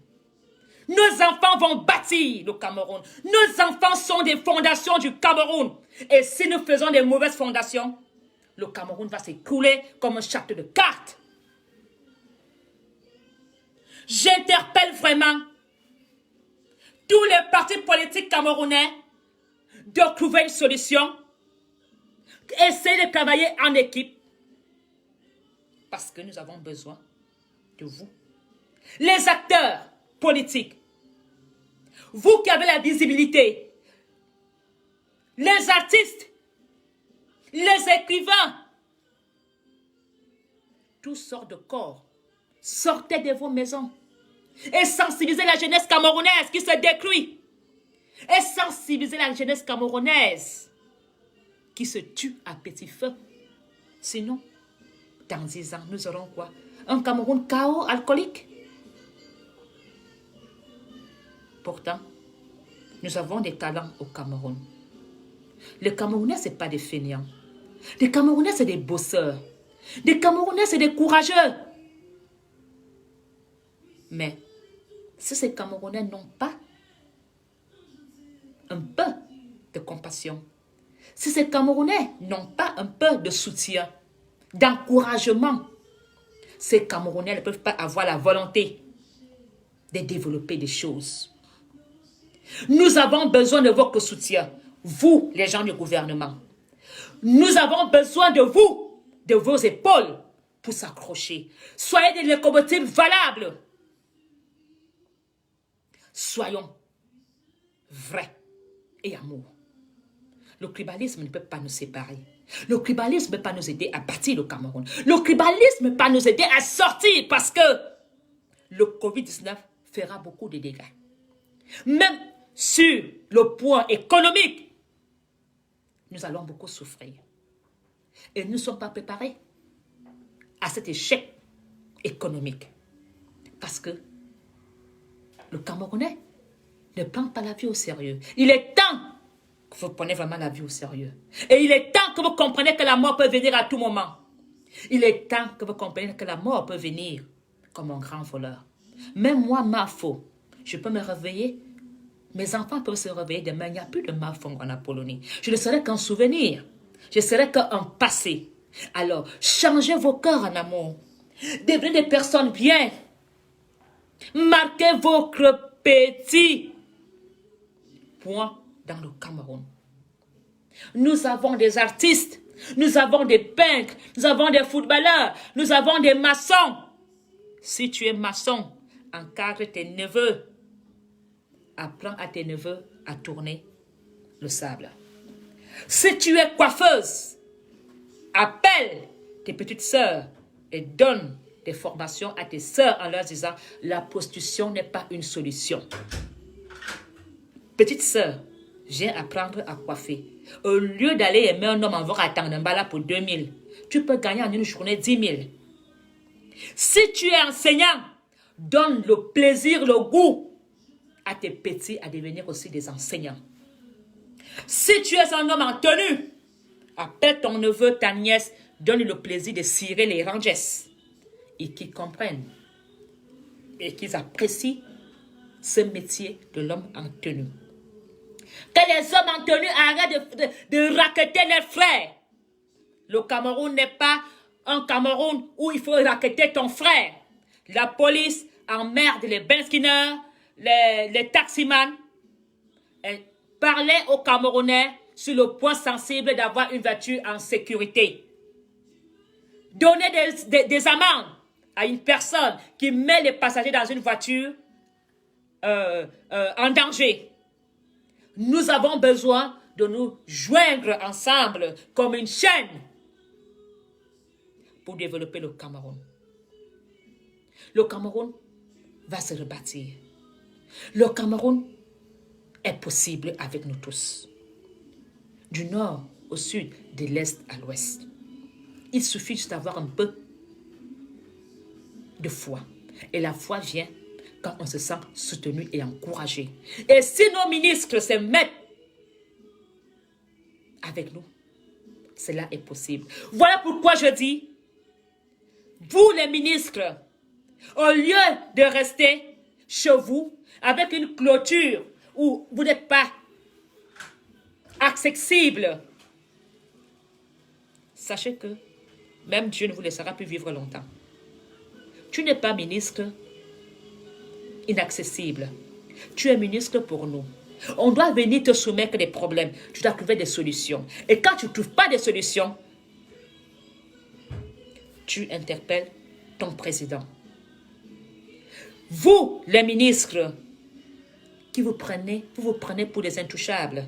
[SPEAKER 1] Nos enfants vont bâtir le Cameroun. Nos enfants sont des fondations du Cameroun. Et si nous faisons des mauvaises fondations, le Cameroun va s'écrouler comme un château de cartes. J'interpelle vraiment tous les partis politiques camerounais de trouver une solution. Essayez de travailler en équipe. Parce que nous avons besoin de vous. Les acteurs politiques, vous qui avez la visibilité, les artistes, les écrivains, tous sortes de corps, sortez de vos maisons et sensibilisez la jeunesse camerounaise qui se détruit. Et sensibilisez la jeunesse camerounaise qui se tue à petit feu. Sinon, Dans 10 ans, nous aurons quoi? Un Cameroun chaos alcoolique. Pourtant, nous avons des talents au Cameroun. Les Camerounais, ce n'est pas des fainéants. Les Camerounais, c'est des bosseurs. Les Camerounais, c'est des courageux. Mais si ces Camerounais n'ont pas un peu de compassion, si ces Camerounais n'ont pas un peu de soutien, d'encouragement, ces Camerounais ne peuvent pas avoir la volonté de développer des choses. Nous avons besoin de votre soutien, vous, les gens du gouvernement. Nous avons besoin de vous, de vos épaules, pour s'accrocher. Soyez des locomotives valables. Soyons vrais et amour. Le tribalisme ne peut pas nous séparer. Le tribalisme ne peut pas nous aider à bâtir le Cameroun. Le tribalisme ne peut pas nous aider à sortir parce que le Covid-19 fera beaucoup de dégâts. Même sur le point économique, nous allons beaucoup souffrir. Et nous ne sommes pas préparés à cet échec économique. Parce que le Camerounais ne prend pas la vie au sérieux. Il est temps que vous preniez vraiment la vie au sérieux. Et il est temps que vous compreniez que la mort peut venir à tout moment. Il est temps que vous compreniez que la mort peut venir comme un grand voleur. Même moi, Mafo, je peux me réveiller. Mes enfants peuvent se réveiller demain. Il n'y a plus de Mafo en Apollonie. Je ne serai qu'un souvenir. Je serai qu'un passé. Alors, changez vos cœurs en amour. Devenez des personnes bien. Marquez votre petit point dans le Cameroun. Nous avons des artistes, nous avons des peintres, nous avons des footballeurs, nous avons des maçons. Si tu es maçon, encadre tes neveux. Apprends à tes neveux à tourner le sable. Si tu es coiffeuse, appelle tes petites sœurs et donne des formations à tes sœurs en leur disant la prostitution n'est pas une solution. Petite sœur, viens apprendre à coiffer. Au lieu d'aller aimer un homme en voir attendre un bala pour 2000, tu peux gagner en une journée 10 000. Si tu es enseignant, donne le plaisir, le goût à tes petits à devenir aussi des enseignants. Si tu es un homme en tenue, appelle ton neveu, ta nièce, donne le plaisir de cirer les ranges et qu'ils comprennent et qu'ils apprécient ce métier de l'homme en tenue. Que les hommes en tenue arrêtent de racketter leurs frères. Le Cameroun n'est pas un Cameroun où il faut racketter ton frère. La police emmerde les benzineurs, les taximans. Parlez aux Camerounais sur le point sensible d'avoir une voiture en sécurité. Donnez des amendes à une personne qui met les passagers dans une voiture en danger. Nous avons besoin de nous joindre ensemble comme une chaîne pour développer le Cameroun. Le Cameroun va se rebâtir. Le Cameroun est possible avec nous tous. Du nord au sud, de l'est à l'ouest. Il suffit juste d'avoir un peu de foi. Et la foi vient quand on se sent soutenu et encouragé. Et si nos ministres se mettent avec nous, cela est possible. Voilà pourquoi je dis, vous les ministres, au lieu de rester chez vous avec une clôture où vous n'êtes pas accessible, sachez que même Dieu ne vous laissera plus vivre longtemps. Tu n'es pas ministre inaccessible. Tu es ministre pour nous. On doit venir te soumettre des problèmes. Tu dois trouver des solutions. Et quand tu ne trouves pas de solutions, tu interpelles ton président. Vous, les ministres, vous vous prenez pour des intouchables.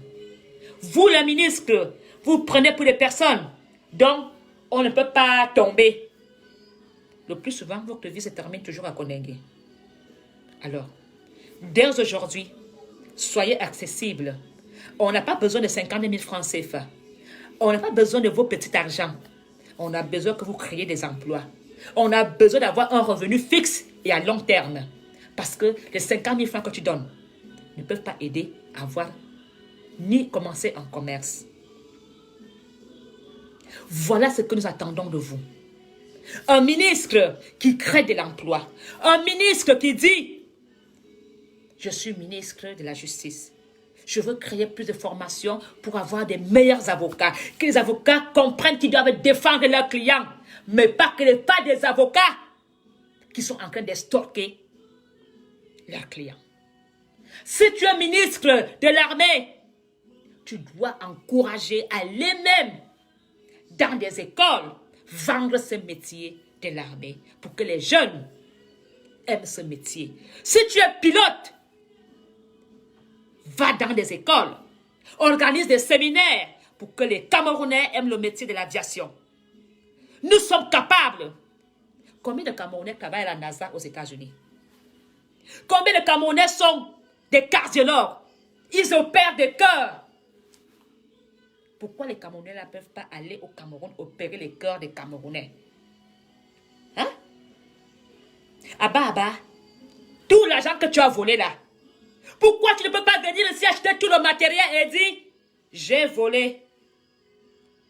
[SPEAKER 1] Vous, les ministres, vous prenez pour des personnes dont on ne peut pas tomber. Le plus souvent, votre vie se termine toujours à Konengue. Alors, dès aujourd'hui, soyez accessibles. On n'a pas besoin de 50 000 francs CFA. On n'a pas besoin de vos petits argents. On a besoin que vous créiez des emplois. On a besoin d'avoir un revenu fixe et à long terme. Parce que les 50 000 francs que tu donnes ne peuvent pas aider à avoir ni commencer un commerce. Voilà ce que nous attendons de vous. Un ministre qui crée de l'emploi. Un ministre qui dit, je suis ministre de la justice. Je veux créer plus de formations pour avoir des meilleurs avocats. Que les avocats comprennent qu'ils doivent défendre leurs clients. Mais pas des avocats qui sont en train d'estorquer leurs clients. Si tu es ministre de l'armée, tu dois encourager à aller même dans des écoles, vendre ce métier de l'armée pour que les jeunes aiment ce métier. Si tu es pilote, va dans des écoles, organise des séminaires pour que les Camerounais aiment le métier de l'aviation. Nous sommes capables. Combien de Camerounais travaillent à la NASA aux États-Unis? Combien de Camerounais sont des cardiologues? Ils opèrent des cœurs. Pourquoi les Camerounais ne peuvent pas aller au Cameroun opérer les cœurs des Camerounais? Hein? Abba, tout l'argent que tu as volé là, pourquoi tu ne peux pas venir ici acheter tout le matériel et dire, j'ai volé.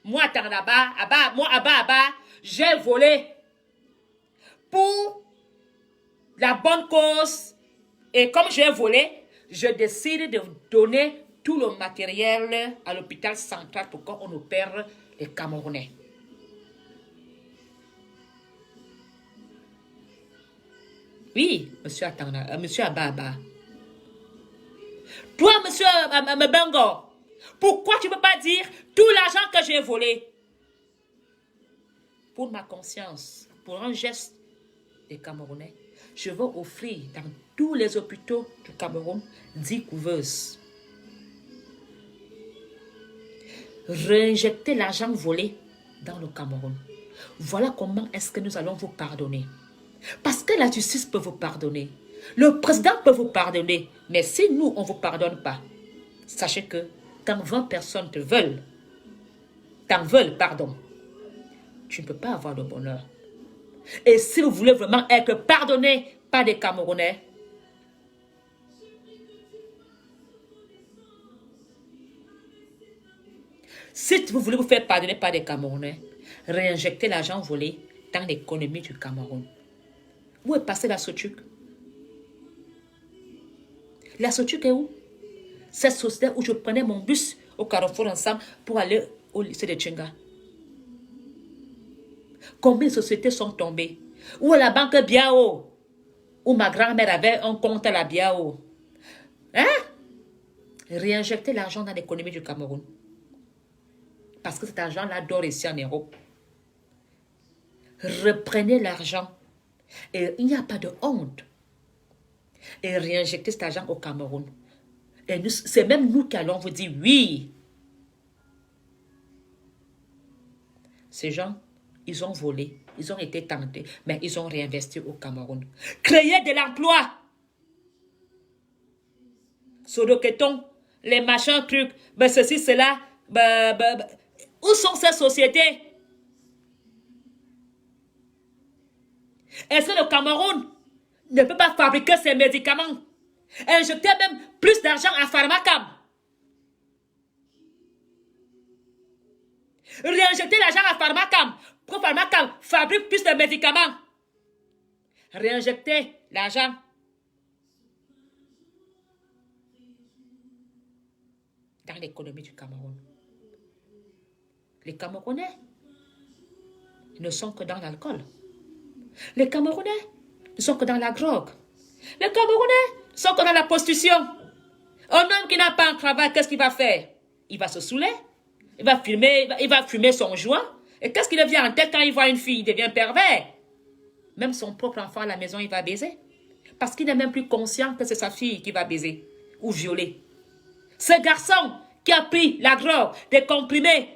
[SPEAKER 1] Moi, Abba, j'ai volé. Pour la bonne cause. Et comme j'ai volé, je décide de donner tout le matériel à l'hôpital central pour qu'on opère les Camerounais. Oui, monsieur Abba. Toi, monsieur Mbengo, pourquoi tu ne peux pas dire tout l'argent que j'ai volé? Pour ma conscience, pour un geste des Camerounais, je veux offrir dans tous les hôpitaux du Cameroun 10 couveuses. Réinjecter l'argent volé dans le Cameroun. Voilà comment est-ce que nous allons vous pardonner. Parce que la justice peut vous pardonner. Le président peut vous pardonner. Mais si nous, on ne vous pardonne pas, sachez que quand 20 personnes t'en veulent, tu ne peux pas avoir le bonheur. Et si vous voulez vraiment être pardonné par des Camerounais, si vous voulez vous faire pardonner par des Camerounais, réinjectez l'argent volé dans l'économie du Cameroun. Où est passée la Sotuc? La Sotuc est où? Cette société où je prenais mon bus au Carrefour ensemble pour aller au lycée de Tchenga. Combien de sociétés sont tombées? Où est la banque Biao? Où ma grand-mère avait un compte à la Biao. Hein? Réinjectez l'argent dans l'économie du Cameroun. Parce que cet argent-là dort ici en Europe. Reprenez l'argent. Et il n'y a pas de honte. Et réinjectez cet argent au Cameroun. Et c'est même nous qui allons vous dire oui. Ces gens, ils ont volé, ils ont été tentés, mais ils ont réinvesti au Cameroun. Créer de l'emploi. Sodoketon, les machins, trucs, ben ceci, cela, où sont ces sociétés? Est-ce que le Cameroun ne peut pas fabriquer ses médicaments? Injecter même plus d'argent à Pharmacam. Réinjecter l'argent à Pharmacam pour que Pharmacam fabrique plus de médicaments. Réinjecter l'argent dans l'économie du Cameroun. Les Camerounais ne sont que dans l'alcool. Les Camerounais ne sont que dans la drogue. Les Camerounais ne sont que dans la prostitution. Un homme qui n'a pas un travail, qu'est-ce qu'il va faire? Il va se saouler. Il va fumer son joint. Et qu'est-ce qui lui vient en tête quand il voit une fille? Il devient pervers. Même son propre enfant à la maison, il va baiser. Parce qu'il n'est même plus conscient que c'est sa fille qui va baiser ou violer. Ce garçon qui a pris la drogue, des comprimés.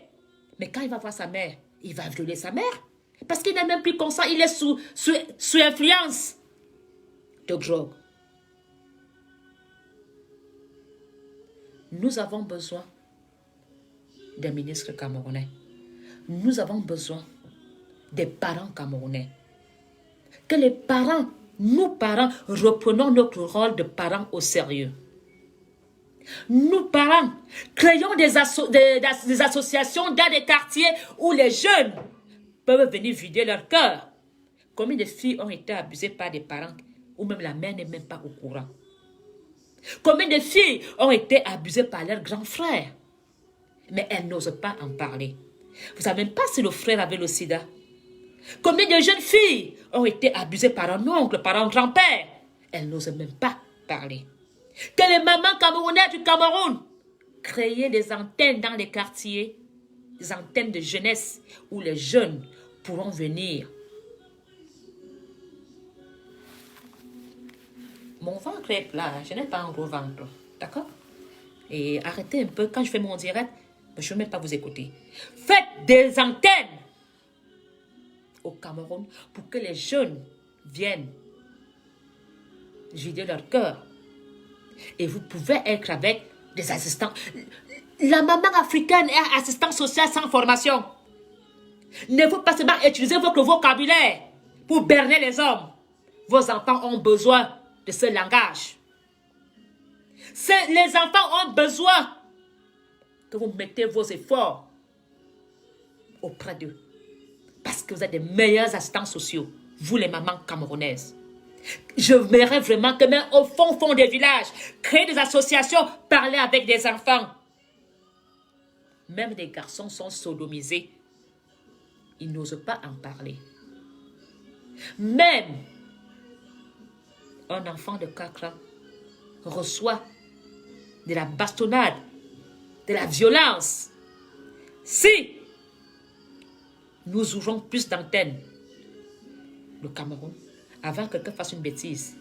[SPEAKER 1] Mais quand il va voir sa mère, il va violer sa mère. Parce qu'il n'est même plus conscient, il est sous influence de drogue. Nous avons besoin d'un ministre camerounais. Nous avons besoin des parents camerounais. Que les parents, nous parents, reprenons notre rôle de parents au sérieux. Nous parents, créons des associations dans des quartiers où les jeunes peuvent venir vider leur cœur. Combien de filles ont été abusées par des parents où même la mère n'est même pas au courant? Combien de filles ont été abusées par leurs grands frères? Mais elles n'osent pas en parler. Vous ne savez même pas si le frère avait le sida. Combien de jeunes filles ont été abusées par un oncle, par un grand-père? Elles n'osent même pas parler. Que les mamans camerounaises du Cameroun créent des antennes dans les quartiers, des antennes de jeunesse où les jeunes pourront venir. Mon ventre est plat, je n'ai pas un gros ventre, d'accord? Et arrêtez un peu, quand je fais mon direct, je ne vais même pas vous écouter. Faites des antennes au Cameroun pour que les jeunes viennent vider leur cœur. Et vous pouvez être avec des assistants. La maman africaine est assistante sociale sans formation. Ne faut pas seulement utiliser votre vocabulaire pour berner les hommes. Vos enfants ont besoin de ce langage. Les enfants ont besoin que vous mettez vos efforts auprès d'eux. Parce que vous êtes des meilleurs assistants sociaux, vous les mamans camerounaises. Je verrais vraiment que même au fond des villages, créer des associations, parler avec des enfants. Même des garçons sont sodomisés. Ils n'osent pas en parler. Même un enfant de 4 ans reçoit de la bastonnade, de la violence. Si nous ouvrons plus d'antennes, le Cameroun, avant que quelqu'un fasse une bêtise,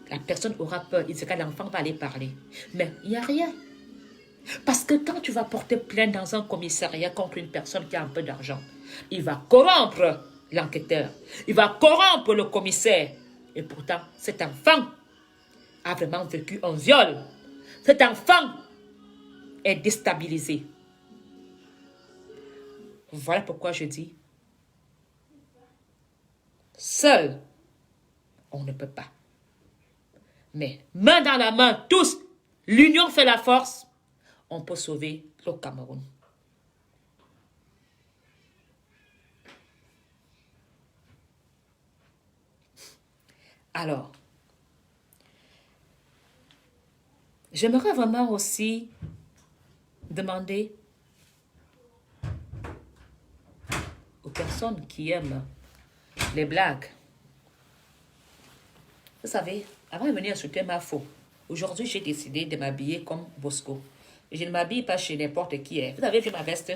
[SPEAKER 1] la personne aura peur, il dira que l'enfant va aller parler. Mais il n'y a rien. Parce que quand tu vas porter plainte dans un commissariat contre une personne qui a un peu d'argent, il va corrompre l'enquêteur, il va corrompre le commissaire. Et pourtant, cet enfant a vraiment vécu un viol. Cet enfant est déstabilisé. Voilà pourquoi je dis, seul, on ne peut pas. Mais main dans la main, tous, l'union fait la force, on peut sauver le Cameroun. Alors, j'aimerais vraiment aussi demander aux personnes qui aiment les blagues. Vous savez, avant de venir insulter ma faux, aujourd'hui j'ai décidé de m'habiller comme Bosco. Je ne m'habille pas chez n'importe qui. Vous avez vu ma veste?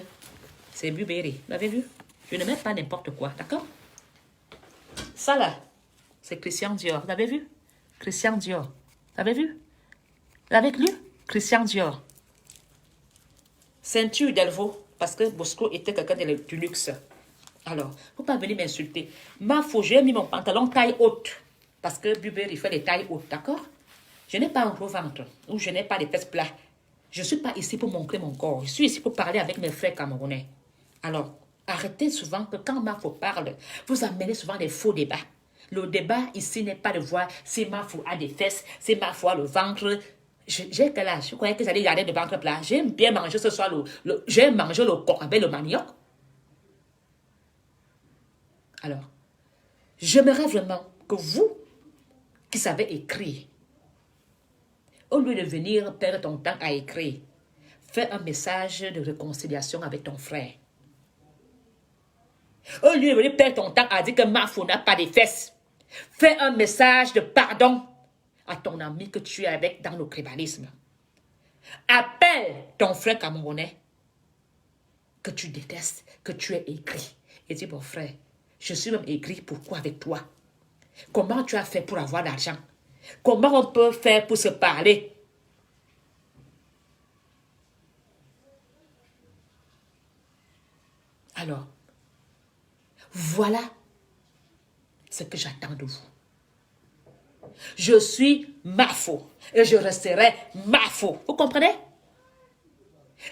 [SPEAKER 1] C'est Burberry. Vous l'avez vu? Je ne mets pas n'importe quoi, d'accord? Ça là, c'est Christian Dior. Vous l'avez vu? Christian Dior. Vous l'avez vu? Avec lui? Christian Dior. Ceinture Delvaux, parce que Bosco était quelqu'un du luxe. Alors, il ne faut pas venir m'insulter. Ma faux, j'ai mis mon pantalon taille haute. Parce que Burberry fait des tailles hautes, d'accord? Je n'ai pas un gros ventre, ou je n'ai pas des fesses plats. Je ne suis pas ici pour montrer mon corps. Je suis ici pour parler avec mes frères camerounais. Alors, arrêtez souvent que quand Mafo parle, vous amenez souvent des faux débats. Le débat ici n'est pas de voir si Mafo a des fesses, si Mafo a le ventre. J'ai quel âge? Je croyais que j'allais garder le ventre plat. J'aime bien manger ce soir. J'aime manger le corps avec le manioc. Alors, j'aimerais vraiment que vous, qui savez écrire, au lieu de venir perdre ton temps à écrire, fais un message de réconciliation avec ton frère. Au lieu de venir perdre ton temps à dire que Mafo n'a pas de fesses, fais un message de pardon à ton ami que tu es avec dans le tribalisme. Appelle ton frère camerounais que tu détestes, que tu es aigri. Et dis, bon frère, je suis même aigri, pourquoi avec toi? Comment tu as fait pour avoir l'argent? Comment on peut faire pour se parler? Alors, voilà ce que j'attends de vous. Je suis Mafo et je resterai Mafo. Vous comprenez?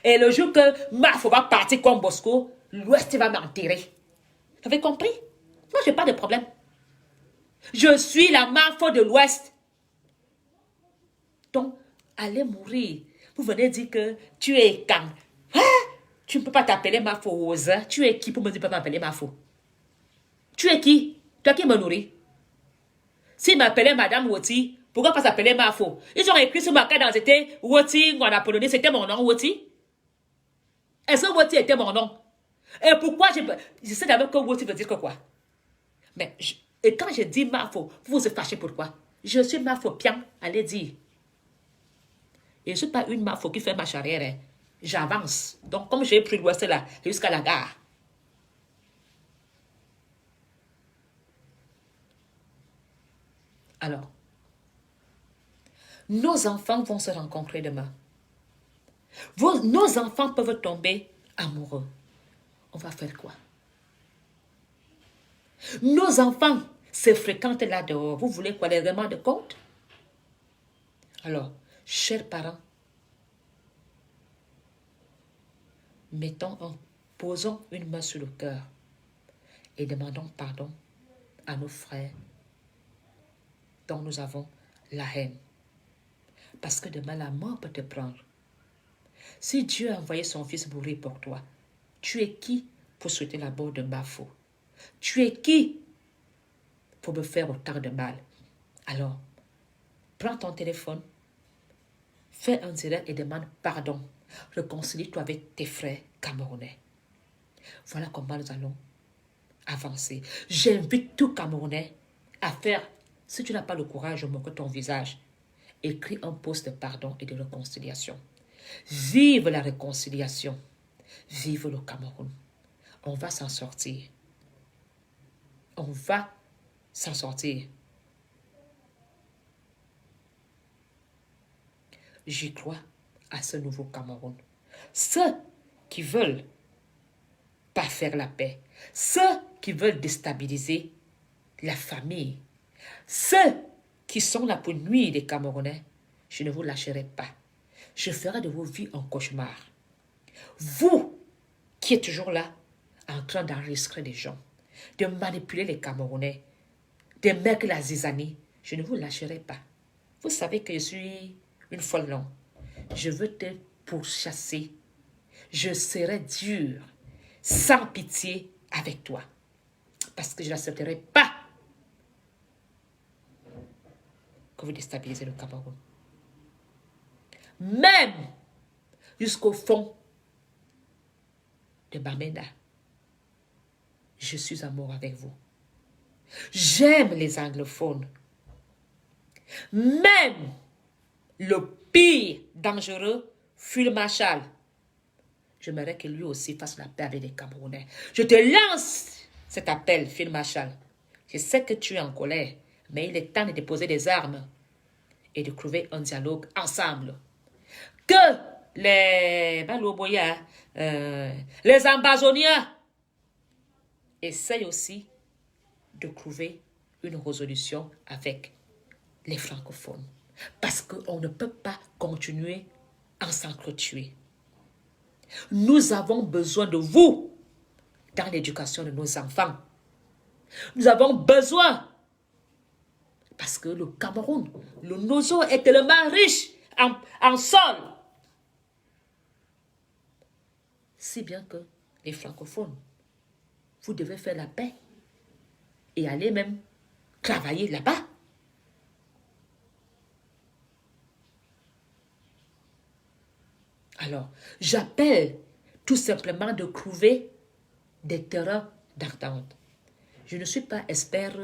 [SPEAKER 1] Et le jour que Mafo va partir comme Bosco, l'Ouest va m'enterrer. Vous avez compris? Moi, je n'ai pas de problème. Je suis la Mafo de l'Ouest. Donc, allez mourir. Vous venez dire que tu es quand? Ah, tu ne peux pas t'appeler Mafo Rose. Tu es qui pour me dire que tu peux m'appeler Mafo? Tu es qui? Toi qui me nourris. S'ils m'appelaient Madame Woti, pourquoi pas s'appeler Mafo? Ils ont écrit sur ma carte d'identité Woti en polonais, c'était mon nom, Woti. Est-ce que Woti était mon nom? Et pourquoi je sais d'abord que Woti veut dire que quoi? Mais, et quand je dis Mafo, vous vous fâchez pourquoi? Je suis Mafo Pian, allez dire. Et je ne suis pas une Mafo qui fait ma charrière. Hein. J'avance. Donc, comme j'ai pris l'ouest là, jusqu'à la gare. Alors, nos enfants vont se rencontrer demain. Nos enfants peuvent tomber amoureux. On va faire quoi? Nos enfants se fréquentent là dehors. Vous voulez quoi, les règlements de compte? Alors, chers parents, posons une main sur le cœur et demandons pardon à nos frères dont nous avons la haine. Parce que demain, la mort peut te prendre. Si Dieu a envoyé son fils mourir pour toi, tu es qui pour souhaiter la mort de Mafo? Tu es qui pour me faire autant de mal? Alors, prends ton téléphone, fais un direct et demande pardon. Réconcilie-toi avec tes frères camerounais. Voilà comment nous allons avancer. J'invite tout Camerounais à faire, si tu n'as pas le courage de montrer ton visage, écris un post de pardon et de réconciliation. Vive la réconciliation. Vive le Cameroun. On va s'en sortir. On va s'en sortir. J'y crois à ce nouveau Cameroun. Ceux qui veulent pas faire la paix, ceux qui veulent déstabiliser la famille, ceux qui sont là pour nuire les Camerounais, je ne vous lâcherai pas. Je ferai de vos vies un cauchemar. Vous qui êtes toujours là, en train d'enregistrer des gens, de manipuler les Camerounais, de mettre la zizanie, je ne vous lâcherai pas. Vous savez que je suis une folle longue. Je veux te pourchasser. Je serai dur, sans pitié avec toi. Parce que je n'accepterai pas que vous déstabilisez le Cameroun. Même jusqu'au fond de Bamenda, je suis amoureux avec vous. J'aime les anglophones. Même le pire dangereux, Phil Marshall, j'aimerais que lui aussi fasse la paix avec les Camerounais. Je te lance cet appel, Phil Marshall. Je sais que tu es en colère, mais il est temps de déposer des armes et de trouver un dialogue ensemble. Que les Ambazoniens essayent aussi de trouver une résolution avec les francophones. Parce qu'on ne peut pas continuer à s'entretuer. Nous avons besoin de vous dans l'éducation de nos enfants. Nous avons besoin, parce que le Cameroun, le Nozo est tellement riche en sol. Si bien que les francophones, vous devez faire la paix et aller même travailler là-bas. Alors, j'appelle tout simplement de trouver des terrains d'entente. Je ne suis pas expert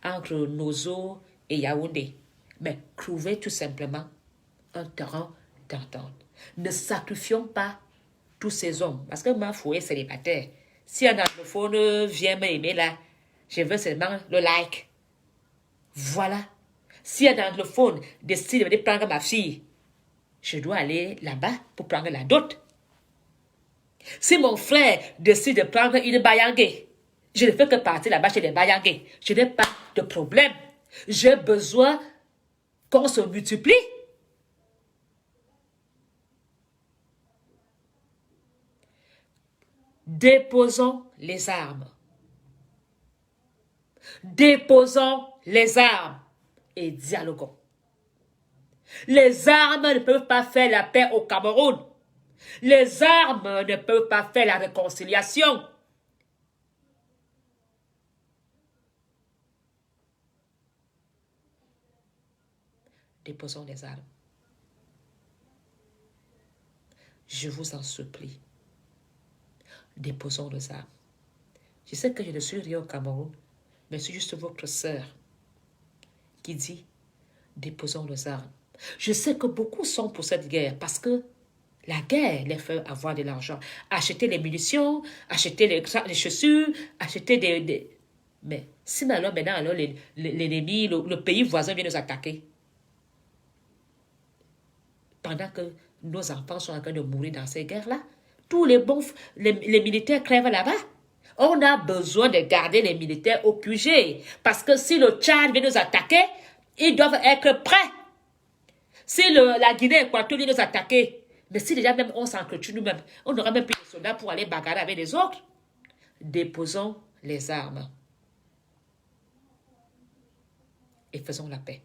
[SPEAKER 1] entre Nozo et Yaoundé, mais trouver tout simplement un terrain d'entente. Ne sacrifions pas tous ces hommes, parce que ma foi est célibataire. Si un anglophone vient m'aimer là, je veux seulement le like. Voilà. Si un anglophone décide de prendre ma fille, je dois aller là-bas pour prendre la dot. Si mon frère décide de prendre une Bayangé, je ne fais que partir là-bas chez les Bayangé. Je n'ai pas de problème. J'ai besoin qu'on se multiplie. Déposons les armes. Déposons les armes et dialoguons. Les armes ne peuvent pas faire la paix au Cameroun. Les armes ne peuvent pas faire la réconciliation. Déposons les armes. Je vous en supplie. Déposons les armes. Je sais que je ne suis rien au Cameroun, mais c'est juste votre sœur qui dit, déposons les armes. Je sais que beaucoup sont pour cette guerre parce que la guerre les fait avoir de l'argent. Acheter les munitions, acheter les chaussures, acheter des... Mais si maintenant l'ennemi, le pays voisin vient nous attaquer, pendant que nos enfants sont en train de mourir dans ces guerres-là, tous les bons, les militaires crèvent là-bas. On a besoin de garder les militaires au QG. Parce que si le Tchad vient nous attaquer, ils doivent être prêts. Si la Guinée équatoriale vient nous attaquer, mais si déjà même on s'entretue nous-mêmes, on n'aura même plus de soldats pour aller bagarrer avec les autres. Déposons les armes. Et faisons la paix.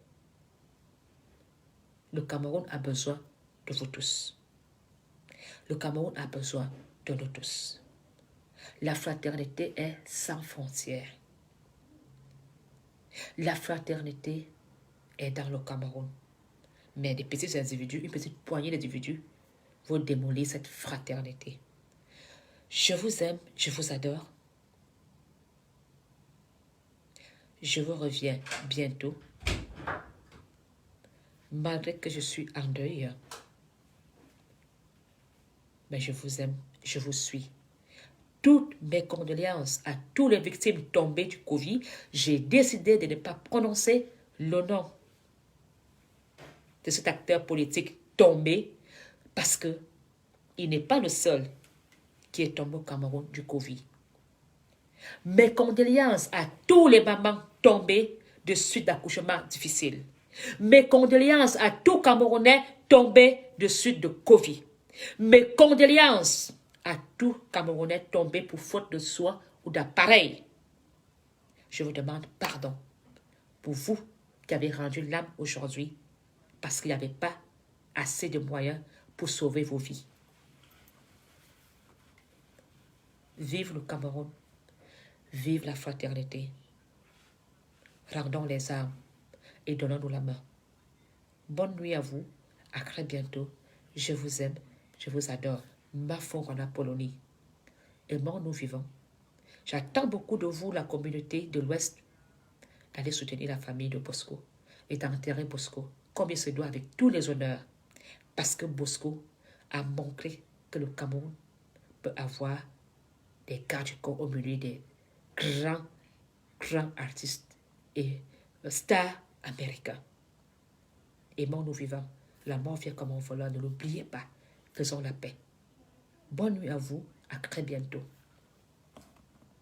[SPEAKER 1] Le Cameroun a besoin de vous tous. Le Cameroun a besoin de nous tous. La fraternité est sans frontières. La fraternité est dans le Cameroun. Mais des petits individus, une petite poignée d'individus vont démolir cette fraternité. Je vous aime, je vous adore. Je vous reviens bientôt. Malgré que je suis en deuil, mais je vous aime, je vous suis. Toutes mes condoléances à toutes les victimes tombées du Covid. J'ai décidé de ne pas prononcer le nom de cet acteur politique tombé parce que il n'est pas le seul qui est tombé au Cameroun du Covid. Mes condoléances à tous les mamans tombées de suite d'accouchements difficiles. Mes condoléances à tous Camerounais tombés de suite de Covid. Mes condoléances à tous Camerounais tombés pour faute de soins ou d'appareils. Je vous demande pardon pour vous qui avez rendu l'âme aujourd'hui parce qu'il n'y avait pas assez de moyens pour sauver vos vies. Vive le Cameroun, vive la fraternité. Rendons les armes et donnons-nous la main. Bonne nuit à vous, à très bientôt. Je vous aime, je vous adore. Mafon en Apollonie. Aimons, nous vivons. J'attends beaucoup de vous, la communauté de l'Ouest, d'aller soutenir la famille de Bosco et d'enterrer Bosco comme il se doit avec tous les honneurs. Parce que Bosco a montré que le Cameroun peut avoir des gardes du corps au milieu des grands artistes et stars américains. Aimons, nous vivons. La mort vient comme un voleur, ne l'oubliez pas. Faisons la paix. Bonne nuit à vous, à très bientôt.